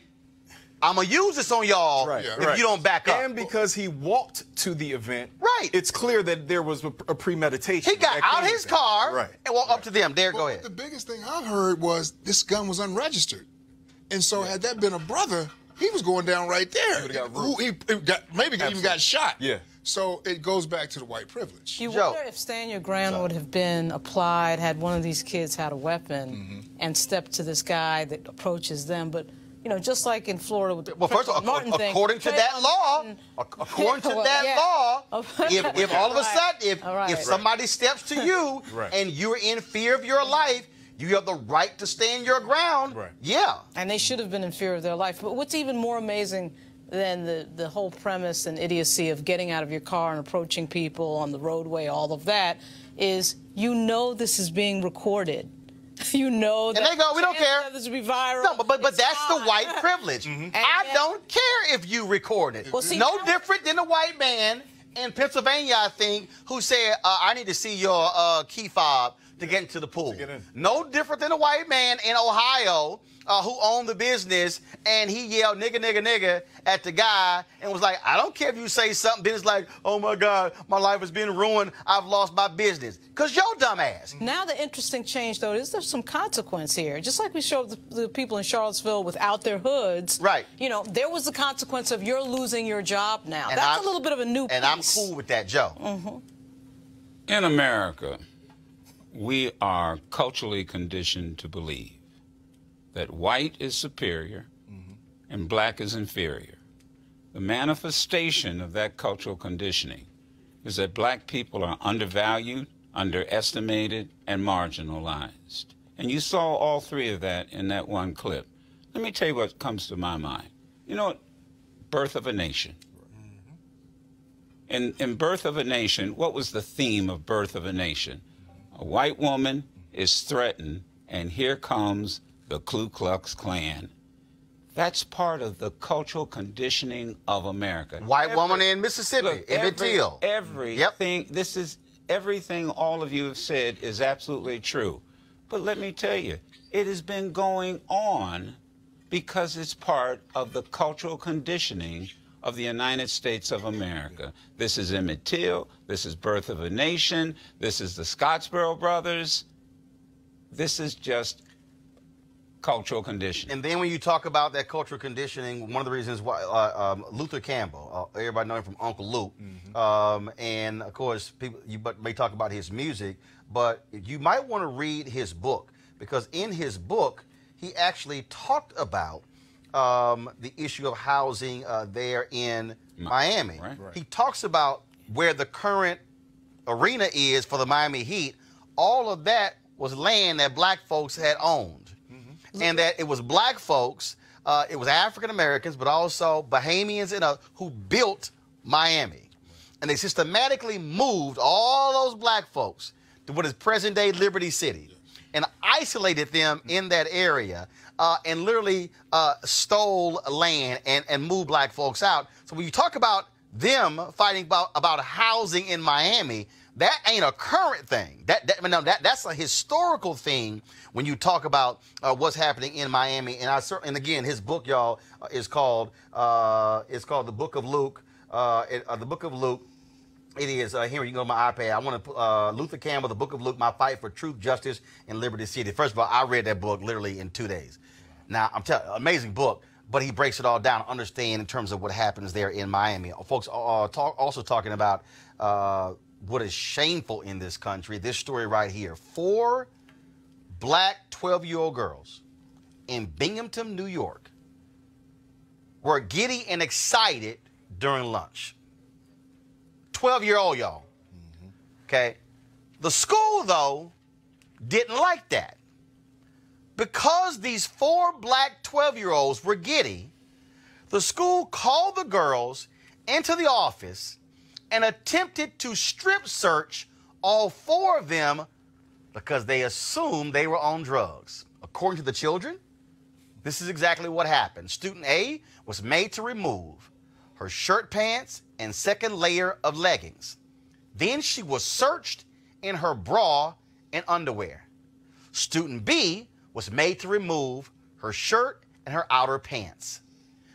I'm going to use this on y'all if you don't back up. And because he walked to the event, it's clear that there was a premeditation. He got out his car and walked up to them. There, go ahead. The biggest thing I heard was this gun was unregistered. And so had that been a brother, he was going down right there. Maybe even got shot. Yeah. So it goes back to the white privilege. You wonder if stand your ground would have been applied had one of these kids had a weapon and stepped to this guy that approaches them. But you know, just like in Florida with the first of all, according to that law, if all of a sudden, if somebody steps to you and you're in fear of your life, you have the right to stand your ground. Yeah. And they should have been in fear of their life. But what's even more amazing than the whole premise and idiocy of getting out of your car and approaching people on the roadway, all of that, is you know this is being recorded. You know that. And they go, we don't care. This will be viral. No, but that's the white privilege. I don't care if you record it. Well, see, no different than the white man in Pennsylvania, I think, who said, I need to see your key fob to get into the pool. No different than the white man in Ohio who owned the business, and he yelled nigga, nigga, nigga at the guy and was like, I don't care if you say something. Then it's like, oh, my God, my life has been ruined. I've lost my business. Because your dumb ass. Now the interesting change, though, is there's some consequence here. Just like we showed the people in Charlottesville without their hoods. Right. You know, there was the consequence of you're losing your job now. And that's a little bit of a new piece. And I'm cool with that, Joe. In America, we are culturally conditioned to believe that white is superior and black is inferior. The manifestation of that cultural conditioning is that black people are undervalued, underestimated, and marginalized. And you saw all three of that in that one clip. Let me tell you what comes to my mind. You know, Birth of a Nation. In Birth of a Nation, what was the theme of Birth of a Nation? A white woman is threatened, and here comes the Ku Klux Klan. That's part of the cultural conditioning of America. White woman in Mississippi, Emmett Till. Everything, this is everything all of you have said is absolutely true. But let me tell you, it has been going on because it's part of the cultural conditioning of the United States of America. This is Emmett Till, this is Birth of a Nation, this is the Scottsboro Brothers. This is just cultural conditioning. And then when you talk about that cultural conditioning, one of the reasons why Luther Campbell, everybody know him from Uncle Luke, and of course people you may talk about his music, but you might want to read his book, because in his book he actually talked about the issue of housing there in Miami. He talks about where the current arena is for the Miami Heat. All of that was land that black folks had owned. And that it was black folks, it was African Americans, but also Bahamians and who built Miami. And they systematically moved all those black folks to what is present-day Liberty City and isolated them in that area and literally stole land and moved black folks out. So when you talk about them fighting about housing in Miami, that ain't a current thing. That's a historical thing when you talk about what's happening in Miami. And again, his book, y'all, is called The Book of Luke. The Book of Luke. It is here. You can go to my iPad. I want to put Luther Campbell, The Book of Luke: My Fight for Truth, Justice, and Liberty City. First of all, I read that book literally in 2 days. Now I'm telling you, amazing book. But he breaks it all down, understand in terms of what happens there in Miami. Folks are also talking about what is shameful in this country. This story right here. 4 black 12-year-old girls in Binghamton, New York were giddy and excited during lunch. 12-year-old, y'all. Okay. The school, though, didn't like that. Because these 4 black 12-year-olds were giddy, the school called the girls into the office and attempted to strip search all 4 of them because they assumed they were on drugs. According to the children, this is exactly what happened. Student A was made to remove her shirt pants and second layer of leggings. Then she was searched in her bra and underwear. Student B was made to remove her shirt and her outer pants.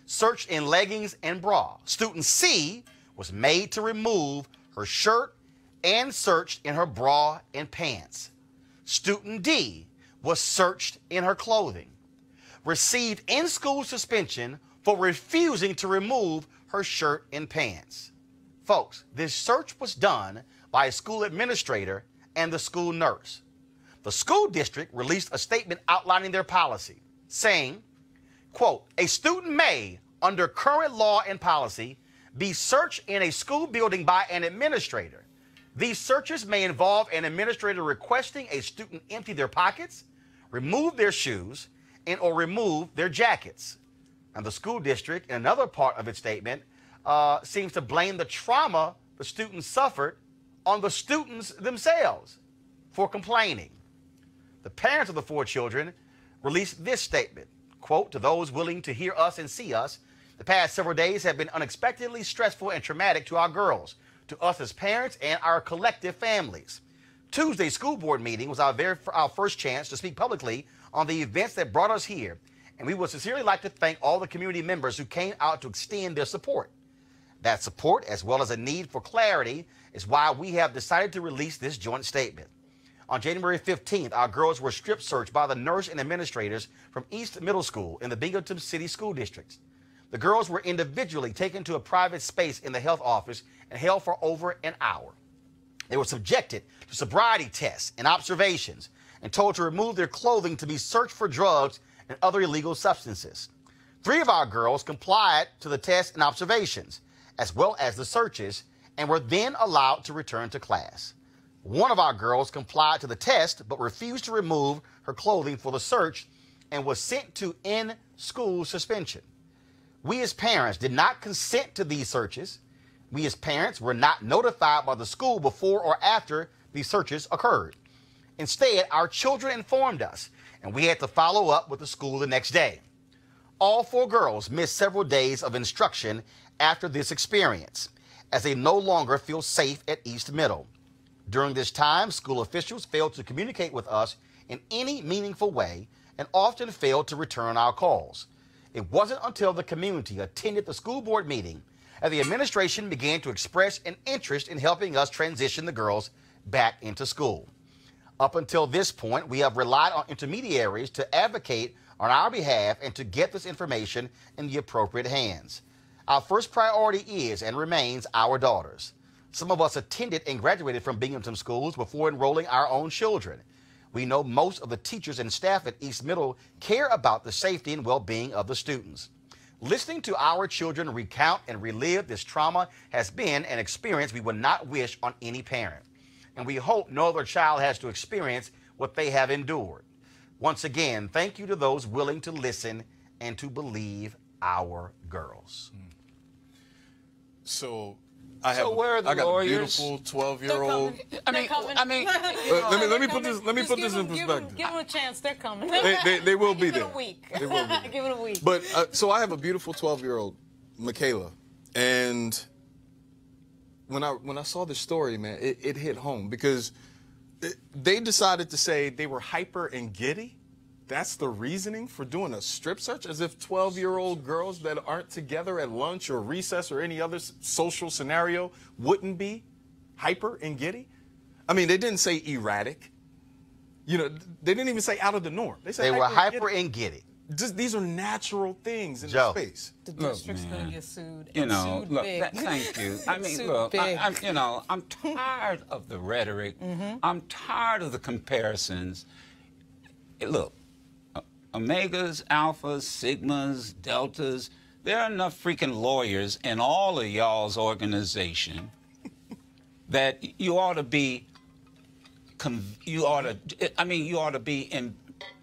Searched in leggings and bra. Student C was made to remove her shirt and searched in her bra and pants. Student D was searched in her clothing. Received in-school suspension for refusing to remove her shirt and pants. Folks, this search was done by a school administrator and the school nurse. The school district released a statement outlining their policy, saying, quote, a student may, under current law and policy, be searched in a school building by an administrator. These searches may involve an administrator requesting a student empty their pockets, remove their shoes, and or remove their jackets. And the school district, in another part of its statement, seems to blame the trauma the students suffered on the students themselves for complaining. The parents of the 4 children released this statement, quote, to those willing to hear us and see us, the past several days have been unexpectedly stressful and traumatic to our girls, to us as parents, and our collective families. Tuesday's school board meeting was our first chance to speak publicly on the events that brought us here, and we would sincerely like to thank all the community members who came out to extend their support. That support, as well as a need for clarity, is why we have decided to release this joint statement. On January 15th, our girls were strip searched by the nurse and administrators from East Middle School in the Binghamton City School District. The girls were individually taken to a private space in the health office and held for over an hour. They were subjected to sobriety tests and observations and told to remove their clothing to be searched for drugs and other illegal substances. 3 of our girls complied to the tests and observations, as well as the searches, and were then allowed to return to class. 1 of our girls complied to the test but refused to remove her clothing for the search and was sent to in-school suspension. We as parents did not consent to these searches. We as parents were not notified by the school before or after these searches occurred. Instead, our children informed us, and we had to follow up with the school the next day. All 4 girls missed several days of instruction after this experience, as they no longer feel safe at East Middle. During this time, school officials failed to communicate with us in any meaningful way and often failed to return our calls. It wasn't until the community attended the school board meeting that the administration began to express an interest in helping us transition the girls back into school. Up until this point, we have relied on intermediaries to advocate on our behalf and to get this information in the appropriate hands. Our first priority is and remains our daughters. Some of us attended and graduated from Binghamton schools before enrolling our own children. We know most of the teachers and staff at East Middle care about the safety and well-being of the students. Listening to our children recount and relive this trauma has been an experience we would not wish on any parent. And we hope no other child has to experience what they have endured. Once again, thank you to those willing to listen and to believe our girls. So I have where are the I got lawyers? a beautiful 12-year-old. I mean, let me put this in perspective. Give them a chance. They're coming. They will be there. Give it a week. They will be there. Give it a week. But so I have a beautiful 12-year-old, Michaela, and when I saw this story, man, it hit home because they decided to say they were hyper and giddy. That's the reasoning for doing a strip search, as if 12-year-old girls that aren't together at lunch or recess or any other social scenario wouldn't be hyper and giddy. I mean, they didn't say erratic. You know, they didn't even say out of the norm. They said they were hyper and giddy. Just, these are natural things in Joe. the space. The district's going to get sued. You know, sued look, big. thank you. I mean, Sued look, big. I'm tired of the rhetoric. I'm tired of the comparisons. Look, omegas, alphas, sigmas, deltas, there are enough freaking lawyers in all of y'all's organization that you ought to be, you ought to be in,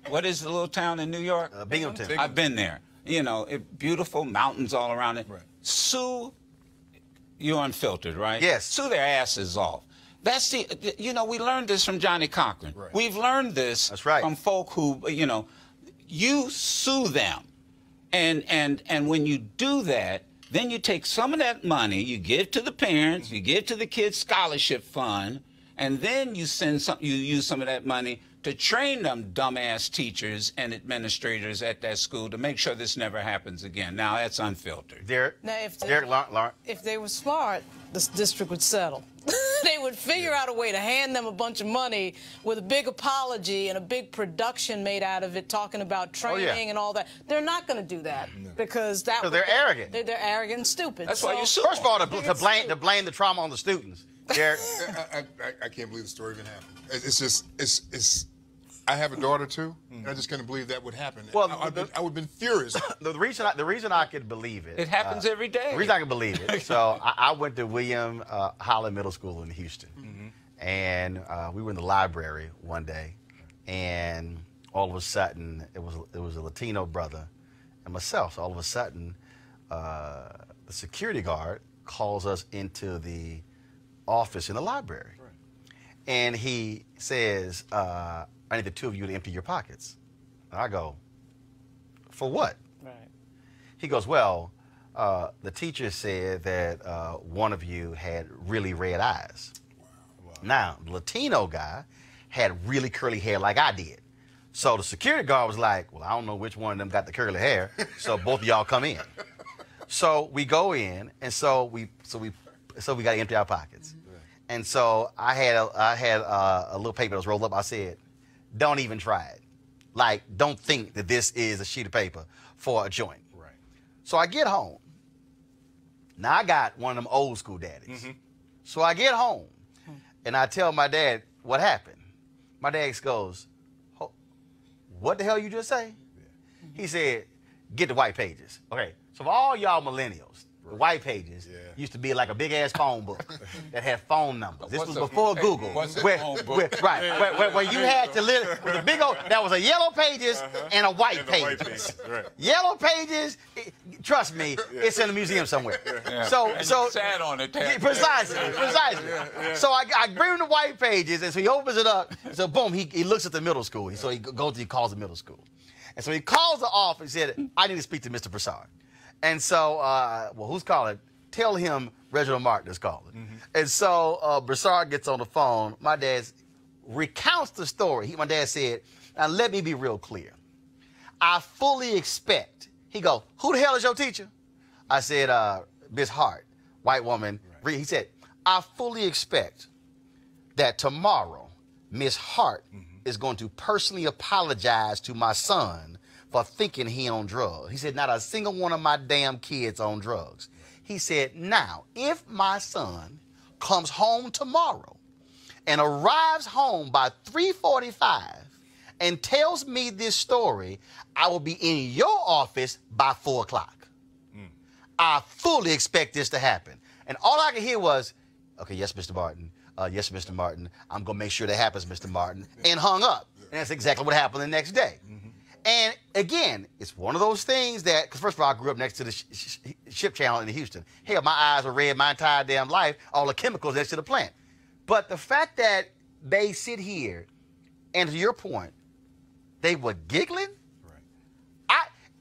what is the little town in New York? Binghamton. I've been there. You know, beautiful mountains all around it. Right. Sue, you're unfiltered, right? Yes. Sue their asses off. That's you know, we learned this from Johnny Cochran. Right. We've learned this from folk who, you know, you sue them. And when you do that, then you take some of that money, you give to the parents, you give to the kids' scholarship fund, and then you use some of that money to train them dumbass teachers and administrators at that school to make sure this never happens again. Now, that's unfiltered. Now, if they were smart, this district would settle. They would figure out a way to hand them a bunch of money with a big apology and a big production made out of it, talking about training and all that. They're not going to do that because they're arrogant. They're arrogant and stupid. That's why you sue. First of all, to blame the trauma on the students. I can't believe the story even happened. It's just, I have a daughter too, and I just couldn't believe that would happen. Well, I would have been furious. The reason I could believe it. It happens every day. The reason I can believe it. So I went to William Holland Middle School in Houston, and we were in the library one day, and all of a sudden it was a Latino brother and myself. So all of a sudden, the security guard calls us into the office in the library, and he says, I need the two of you to empty your pockets. And I go, for what? Right. He goes, well, the teacher said that one of you had really red eyes. Wow. Now, the Latino guy had really curly hair like I did. So the security guard was like, well, I don't know which one of them got the curly hair, so both of y'all come in. So we go in, and so we got to empty our pockets. And so I had a little paper that was rolled up. I said, don't even try it. Like, don't think that this is a sheet of paper for a joint. Right. So I get home. Now I got one of them old school daddies. So I get home, and I tell my dad what happened. My dad goes, what the hell you just say? He said, get the white pages. Okay, so for all y'all millennials, the white pages used to be like a big-ass phone book that had phone numbers. This was before Google. Where you had to live with a big old, that was a yellow pages and a white pages. Yellow pages, trust me, it's in a museum somewhere. So sat on it. Precisely. So I bring him the white pages, and so he opens it up. So boom, he looks at the middle school. So he calls the middle school. And so he calls the office and said, I need to speak to Mr. Broussard. And so, well, who's calling? Tell him Reginald Martin is calling. And so Broussard gets on the phone. My dad recounts the story. My dad said, now let me be real clear. I fully expect. He goes, who the hell is your teacher? I said, Miss Hart, white woman. Right. He said, I fully expect that tomorrow Miss Hart is going to personally apologize to my son for thinking he on drugs. He said, not a single one of my damn kids on drugs. He said, now, if my son comes home tomorrow and arrives home by 3:45 and tells me this story, I will be in your office by 4 o'clock. I fully expect this to happen. And all I could hear was, okay, yes, Mr. Martin. Yes, Mr. Martin. I'm going to make sure that happens, Mr. Martin. And hung up. And that's exactly what happened the next day. And again, it's one of those things that, because first of all, I grew up next to the ship channel in Houston. Hell, my eyes were red my entire damn life, all the chemicals next to the plant. But the fact that they sit here, and to your point, they were giggling.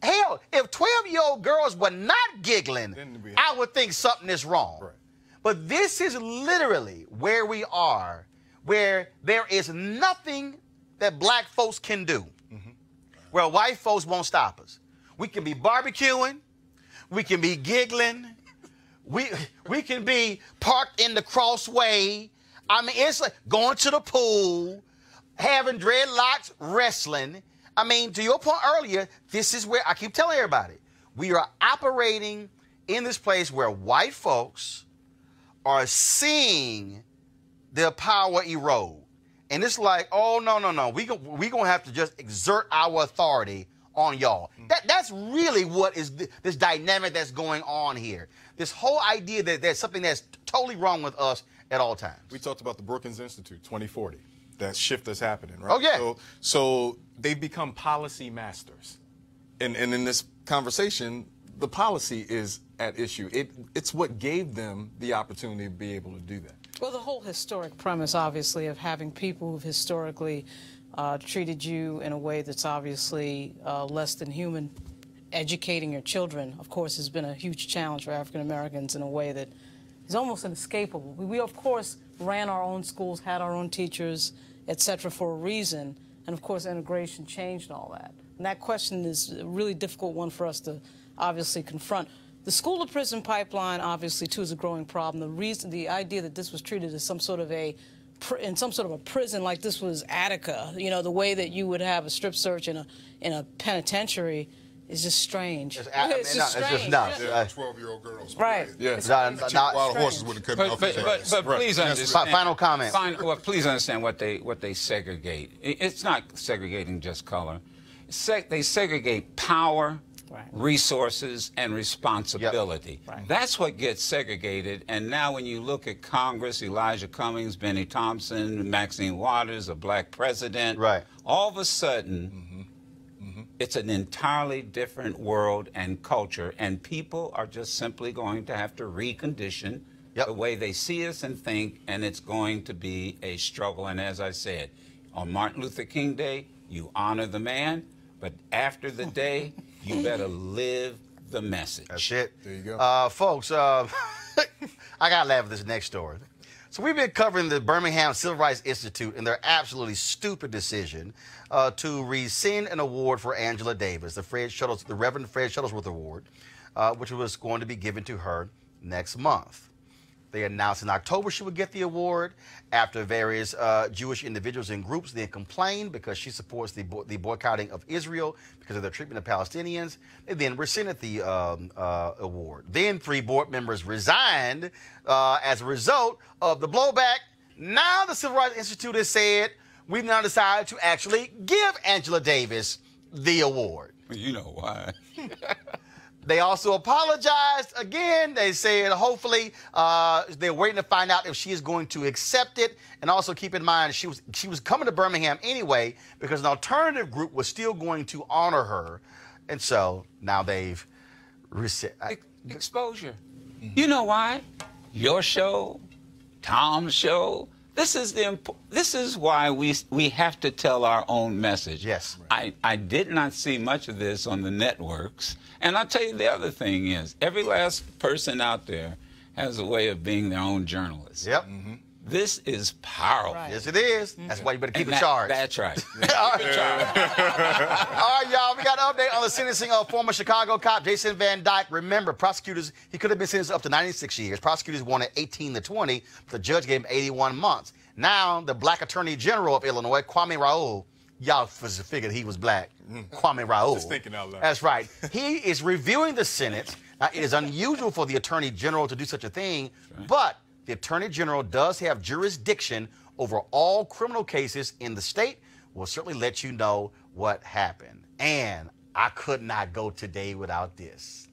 Hell, if 12-year-old girls were not giggling, I would think something is wrong. But this is literally where we are, where there is nothing that black folks can do, where white folks won't stop us. We can be barbecuing, we can be giggling, we can be parked in the crossway. I mean, it's like going to the pool, having dreadlocks, wrestling. I mean, to your point earlier, this is where I keep telling everybody, we are operating in this place where white folks are seeing their power erode. And it's like, oh, no. We're going to have to just exert our authority on y'all. That's really what is this dynamic that's going on here. This whole idea that there's something that's totally wrong with us at all times. We talked about the Brookings Institute 2040. That shift that's happening, right? Oh, yeah. So they've become policy masters. And in this conversation, the policy is at issue. It's what gave them the opportunity to be able to do that. Well, the whole historic premise, obviously, of having people who've historically treated you in a way that's obviously less than human, educating your children, of course, has been a huge challenge for African Americans in a way that is almost inescapable. We, of course, ran our own schools, had our own teachers, etc., for a reason, and of course, integration changed all that. And that question is a really difficult one for us to obviously confront. The school-to-prison pipeline, obviously, too, is a growing problem. The idea that this was treated as some sort of a prison, like this was Attica, you know, the way that you would have a strip search in a penitentiary, is just strange. It's just nuts. 12-year-old girls. Right. Yeah. Wild horses wouldn't come off. But please understand. Final comment. Well, please understand what they segregate. It's not segregating just color. They segregate power, resources, and responsibility. Yep. Right. That's what gets segregated. And now when you look at Congress, Elijah Cummings, Benny Thompson, Maxine Waters, a black president, all of a sudden, it's an entirely different world and culture, and people are just simply going to have to recondition the way they see us and think, and it's going to be a struggle. And as I said, on Martin Luther King Day, you honor the man, but after the day, you better live the message. That's it. There you go. Folks, I got to laugh at this next story. So we've been covering the Birmingham Civil Rights Institute and their absolutely stupid decision to rescind an award for Angela Davis, the Reverend Fred Shuttlesworth Award, which was going to be given to her next month. They announced in October she would get the award after various Jewish individuals and groups then complained because she supports the boycotting of Israel because of their treatment of Palestinians. They then rescinded the award. Then 3 board members resigned as a result of the blowback. Now the Civil Rights Institute has said, we've now decided to actually give Angela Davis the award. You know why. They also apologized again. They said hopefully they're waiting to find out if she is going to accept it. And also keep in mind she was coming to Birmingham anyway because an alternative group was still going to honor her. And so now they've exposure. You know why? Your show, Tom's show. This is why we have to tell our own message. Yes. I did not see much of this on the networks. And I'll tell you the other thing is, every last person out there has a way of being their own journalist. Yep. This is powerful. Right. Yes, it is. That's why you better keep it charged. That's right. All right, y'all. We got an update on the sentencing of former Chicago cop Jason Van Dyke. Remember, prosecutors, he could have been sentenced up to 96 years. Prosecutors wanted 18 to 20. But the judge gave him 81 months. Now, the black attorney general of Illinois, Kwame Raoul, y'all figured he was black. Kwame Raoul. Just thinking out loud. That's right. He is reviewing the sentence. Now, it is unusual for the attorney general to do such a thing, but the attorney general does have jurisdiction over all criminal cases in the state. We'll certainly let you know what happened. And I could not go today without this.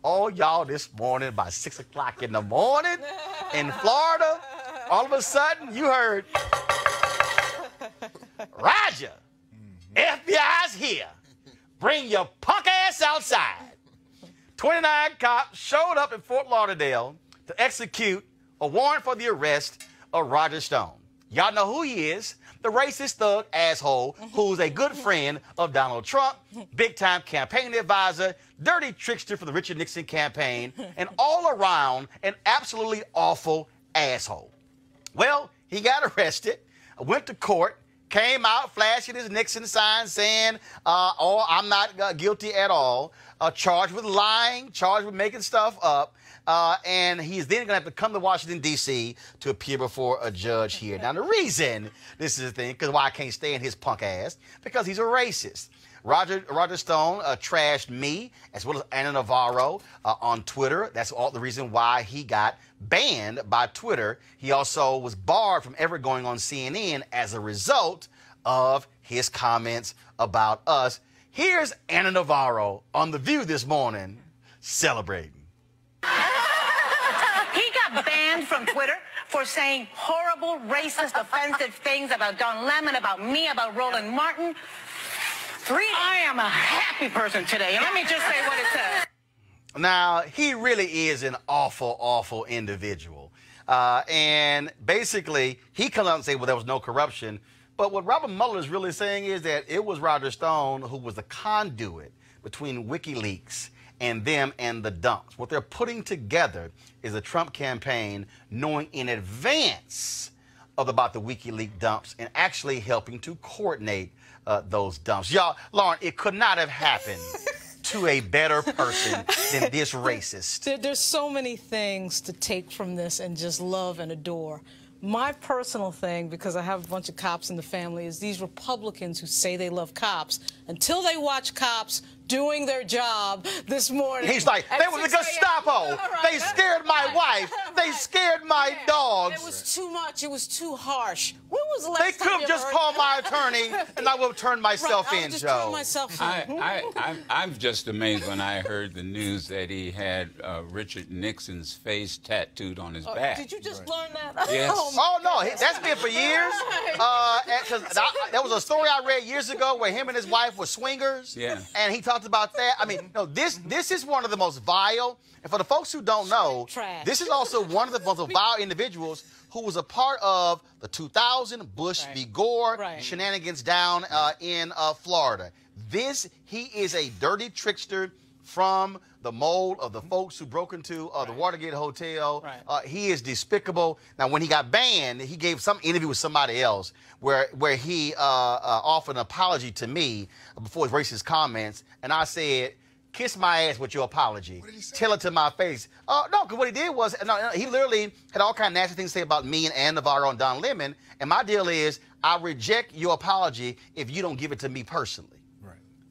All y'all this morning, by 6 o'clock in the morning in Florida, all of a sudden you heard, Roger, FBI's here. Bring your punk ass outside. 29 cops showed up in Fort Lauderdale to execute a warrant for the arrest of Roger Stone. Y'all know who he is. The racist thug asshole who's a good friend of Donald Trump, big-time campaign advisor, dirty trickster for the Richard Nixon campaign, and all around an absolutely awful asshole. Well, he got arrested, went to court, came out flashing his Nixon sign saying, oh, I'm not guilty at all, charged with lying, charged with making stuff up, and he's then going to have to come to Washington, D.C. to appear before a judge here. Now, the reason this is the thing, because why I can't stand his punk ass, because he's a racist. Roger Stone trashed me as well as Ana Navarro on Twitter. That's all the reason why he got banned by Twitter. He also was barred from ever going on CNN as a result of his comments about us. Here's Ana Navarro on The View this morning celebrating. He got banned from Twitter for saying horrible, racist, offensive things about Don Lemon, about me, about Roland Martin. I am a happy person today, and let me just say what it says. Now, he really is an awful, awful individual. And basically, he comes out and says, well, there was no corruption. But what Robert Mueller is really saying is that it was Roger Stone who was the conduit between WikiLeaks and them and the dumps. What they're putting together is a Trump campaign knowing in advance about the WikiLeaks dumps and actually helping to coordinate those dumps. Y'all, Lauren, it could not have happened to a better person than this racist. There's so many things to take from this and just love and adore. My personal thing, because I have a bunch of cops in the family, is these Republicans who say they love cops until they watch cops doing their job this morning. He's like, they were the Gestapo. They scared my wife. They scared my dogs. It was too much. It was too harsh. When was the last They time could have just called my attorney, and I would have turned myself in, Joe. I'm just amazed when I heard the news that he had Richard Nixon's face tattooed on his back. Did you just learn that? Yes. Oh, no, that's been for years. There was a story I read years ago where him and his wife were swingers. Yeah. And he talked about that. I mean, no, this is one of the most vile, and for the folks who don't know, this is also one of the most vile individuals who was a part of the 2000 Bush v. Gore shenanigans down in Florida. He is a dirty trickster from the mold of the folks who broke into the Watergate Hotel. He is despicable. Now, when he got banned, he gave some interview with somebody else where he offered an apology to me before his racist comments, and I said, kiss my ass with your apology. Tell it to my face. No, because what he did was, he literally had all kind of nasty things to say about me and Ana Navarro and Don Lemon, and my deal is, I reject your apology if you don't give it to me personally.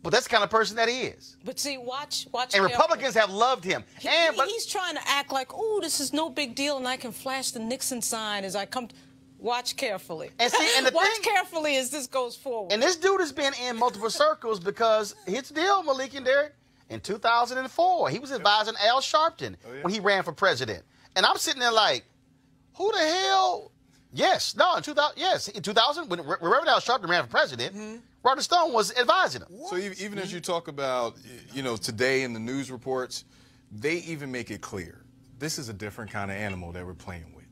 But that's the kind of person that he is. But see, watch. And Republicans have loved him. He's trying to act like, oh, this is no big deal, and I can flash the Nixon sign as I come. Watch carefully. And see, and watch carefully as this goes forward. And this dude has been in multiple circles because his deal, Malik and Derek, in 2004, he was advising Al Sharpton when he ran for president. And I'm sitting there like, who the hell? Yes, no, in 2000, yes, in 2000, when Reverend Al Sharpton ran for president, Roger Stone was advising him. So even as you talk about, today in the news reports, they even make it clear this is a different kind of animal that we're playing with.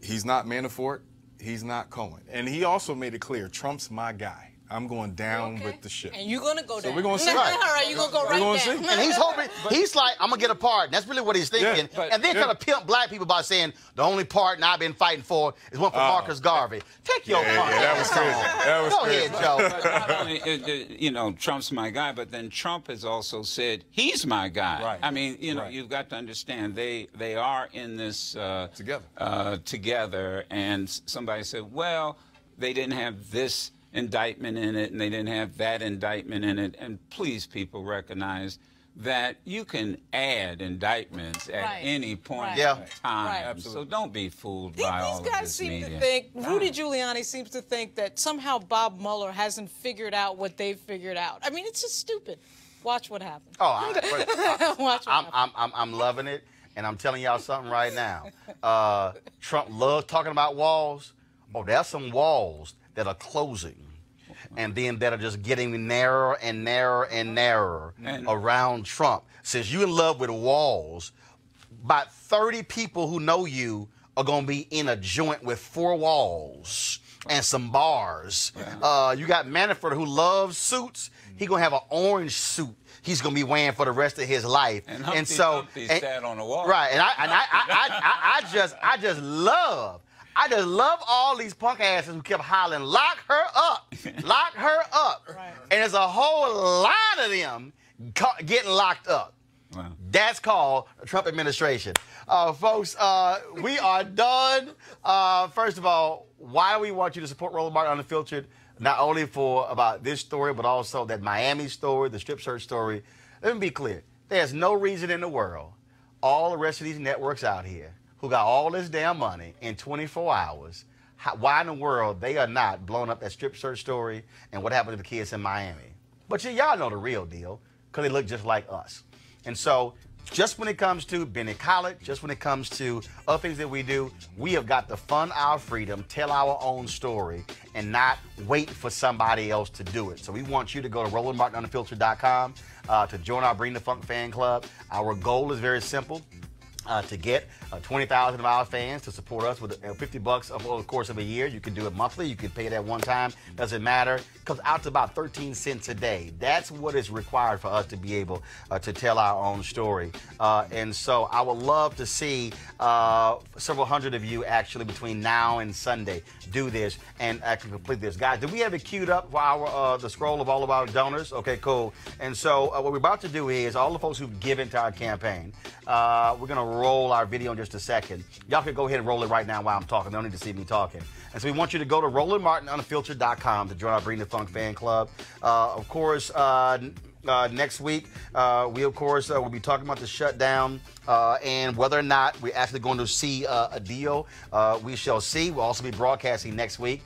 He's not Manafort. He's not Cohen. And he also made it clear, Trump's my guy. I'm going down with the ship. And you're going to go down. So we're going to see. All right, you're going to go right down. See. And he's hoping, he's like, I'm going to get a pardon. That's really what he's thinking. And then kind of pimp black people by saying, the only pardon I've been fighting for is one for Marcus Garvey. Take your pardon. That was crazy. That was go crazy. ahead, Joe. But not only, Trump's my guy, but then Trump has also said, he's my guy. Right. I mean, you've got to understand, they are in this together. And somebody said, well, they didn't have this indictment in it, and they didn't have that indictment in it. And please, people, recognize that you can add indictments at any point in time. So don't be fooled by all of this media. These guys seem to think, Rudy Giuliani seems to think that somehow Bob Mueller hasn't figured out what they've figured out. I mean, it's just stupid. Watch what happens. I'm loving it, and I'm telling y'all something right now. Trump loves talking about walls. Oh, there's some walls that are closing, and then that are just getting narrower and narrower and narrower around Trump. Since you're in love with walls, about 30 people who know you are going to be in a joint with 4 walls and some bars. You got Manafort, who loves suits. He's going to have an orange suit he's going to be wearing for the rest of his life. And Humpty sat on the wall. Right, and I just love all these punk asses who kept hollering, lock her up, lock her up. Right. And there's a whole lot of them getting locked up. Wow. That's called the Trump administration. Folks, we are done. First of all, why do we want you to support Roland Martin Unfiltered? Not only for about this story, but also that Miami story, the strip search story. Let me be clear. There's no reason in the world all the rest of these networks out here who got all this damn money in 24 hours, why in the world they are not blowing up that strip search story and what happened to the kids in Miami. But y'all know the real deal because they look just like us. And so just when it comes to Bennett College, just when it comes to other things that we do, we have got to fund our freedom, tell our own story, and not wait for somebody else to do it. So we want you to go to RolandMartinUnfiltered.com to join our Bring the Funk fan club. Our goal is very simple. To get 20,000 of our fans to support us with $50 over the course of a year. You can do it monthly. You can pay it at one time. Doesn't matter. Comes out to about 13 cents a day. That's what is required for us to be able to tell our own story. And so I would love to see several hundred of you actually between now and Sunday do this and actually complete this. Guys, do we have it queued up for our the scroll of all of our donors? Okay, cool. And so what we're about to do is all the folks who've given to our campaign, we're going to roll our video in just a second. Y'all can go ahead and roll it right now while I'm talking. They don't need to see me talking. And so we want you to go to RolandMartinUnfiltered.com to join our Bring the Funk fan club. Of course, next week, we, of course, will be talking about the shutdown and whether or not we're actually going to see a deal. We shall see. We'll also be broadcasting next week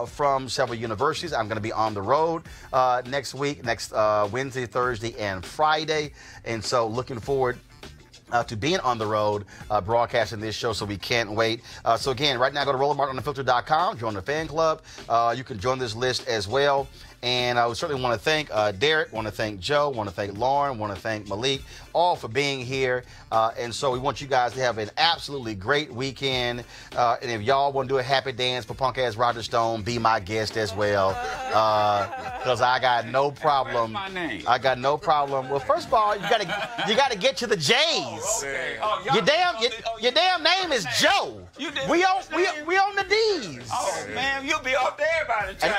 from several universities. I'm going to be on the road next week, next Wednesday, Thursday, and Friday. And so looking forward to being on the road broadcasting this show, so we can't wait. So again, right now go to RolandMartinUnfiltered.com, join the fan club. You can join this list as well. And I certainly want to thank Derek, want to thank Joe, want to thank Lauren, want to thank Malik, all for being here. And so we want you guys to have an absolutely great weekend. And if y'all want to do a happy dance for punk ass Roger Stone, be my guest as well. Because I got no problem. Where's my name? I got no problem. Well, first of all, you gotta get to the J's. Okay. Oh, Your damn name is Joe. We on the D's. Oh man, you'll be up there by the time.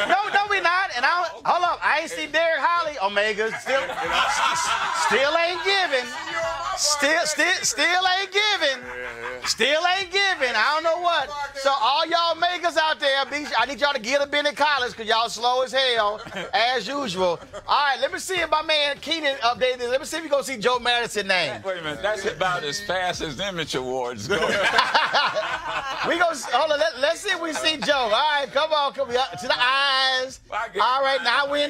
No, we not. And hold up, I ain't see Derek Holly. Omega still ain't giving. Still ain't giving. Still ain't giving. I don't know what. So all y'all Omegas out there, I need y'all to get a Bennett College because y'all slow as hell, as usual. All right, let me see if my man Keenan updated this. Let me see if you go see Joe Madison name. Wait a minute, that's about as fast as Image Awards go. We go. Hold on. Let's see if we see Joe. All right, come on to the eyes. All right, now we're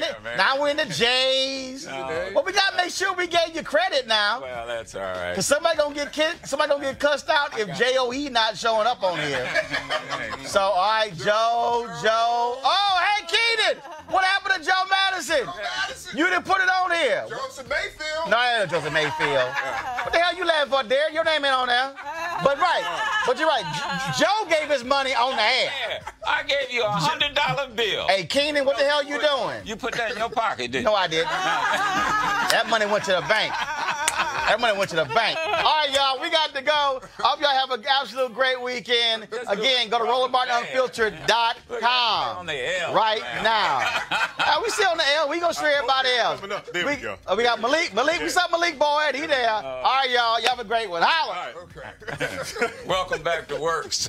in the J's. But we gotta make sure we gave you credit now. Well, that's all right. Cause somebody gonna get cussed out if J.O.E. not showing up on here. So all right, Joe. Oh, hey Keenan, what happened to Joe Madison? You didn't put it on here. Joseph Mayfield. No, it ain't Joseph Mayfield. What the hell you laughing for, Derek? Your name ain't on there. But you're right. Joe gave his money on the air. I gave you $100 bill. Hey, Keenan, what the hell you doing? You put that in your pocket, didn't you? No, I didn't. That money went to the bank. All right, y'all, we got to go. I hope y'all have an absolute great weekend. Again, go to RolandMartinUnfiltered.com right now. We still on the L. We gonna share everybody else. There we go. We got Malik. What's up, Malik boy? He there. All right, y'all. Y'all have a great one. Holla. Okay. Welcome back to Works.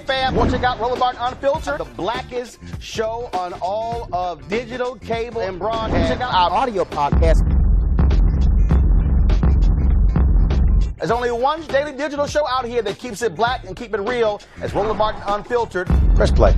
fam, want to check out Roland Martin Unfiltered, the blackest show on all of digital, cable, and broadcast. Check out our audio podcast. There's only one daily digital show out here that keeps it black and keep it real. It's Roland Martin Unfiltered. Press play.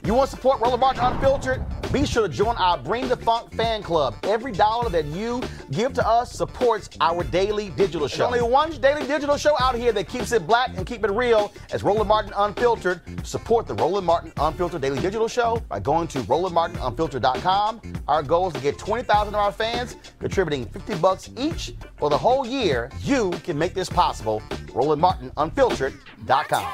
You want to support Roland Martin Unfiltered? Be sure to join our Bring the Funk fan club. Every dollar that you give to us supports our daily digital show. There's only one daily digital show out here that keeps it black and keep it real. It's Roland Martin Unfiltered. Support the Roland Martin Unfiltered daily digital show by going to RolandMartinUnfiltered.com. Our goal is to get 20,000 of our fans contributing $50 each for the whole year. You can make this possible. RolandMartinUnfiltered.com.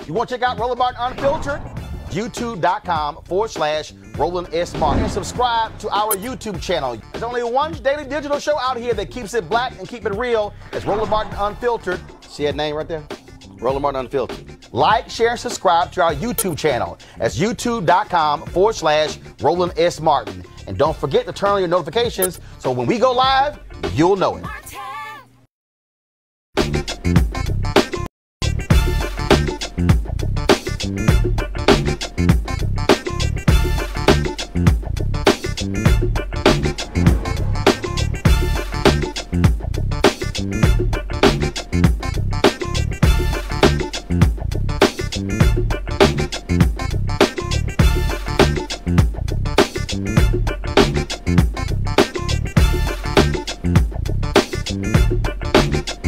You want to check out Roland Martin Unfiltered? YouTube.com/Roland S. Martin. And subscribe to our YouTube channel. There's only one daily digital show out here that keeps it black and keep it real. It's Roland Martin Unfiltered. See that name right there? Roland Martin Unfiltered. Like, share, and subscribe to our YouTube channel. That's YouTube.com/Roland S. Martin. And don't forget to turn on your notifications so when we go live, you'll know it. Thank you.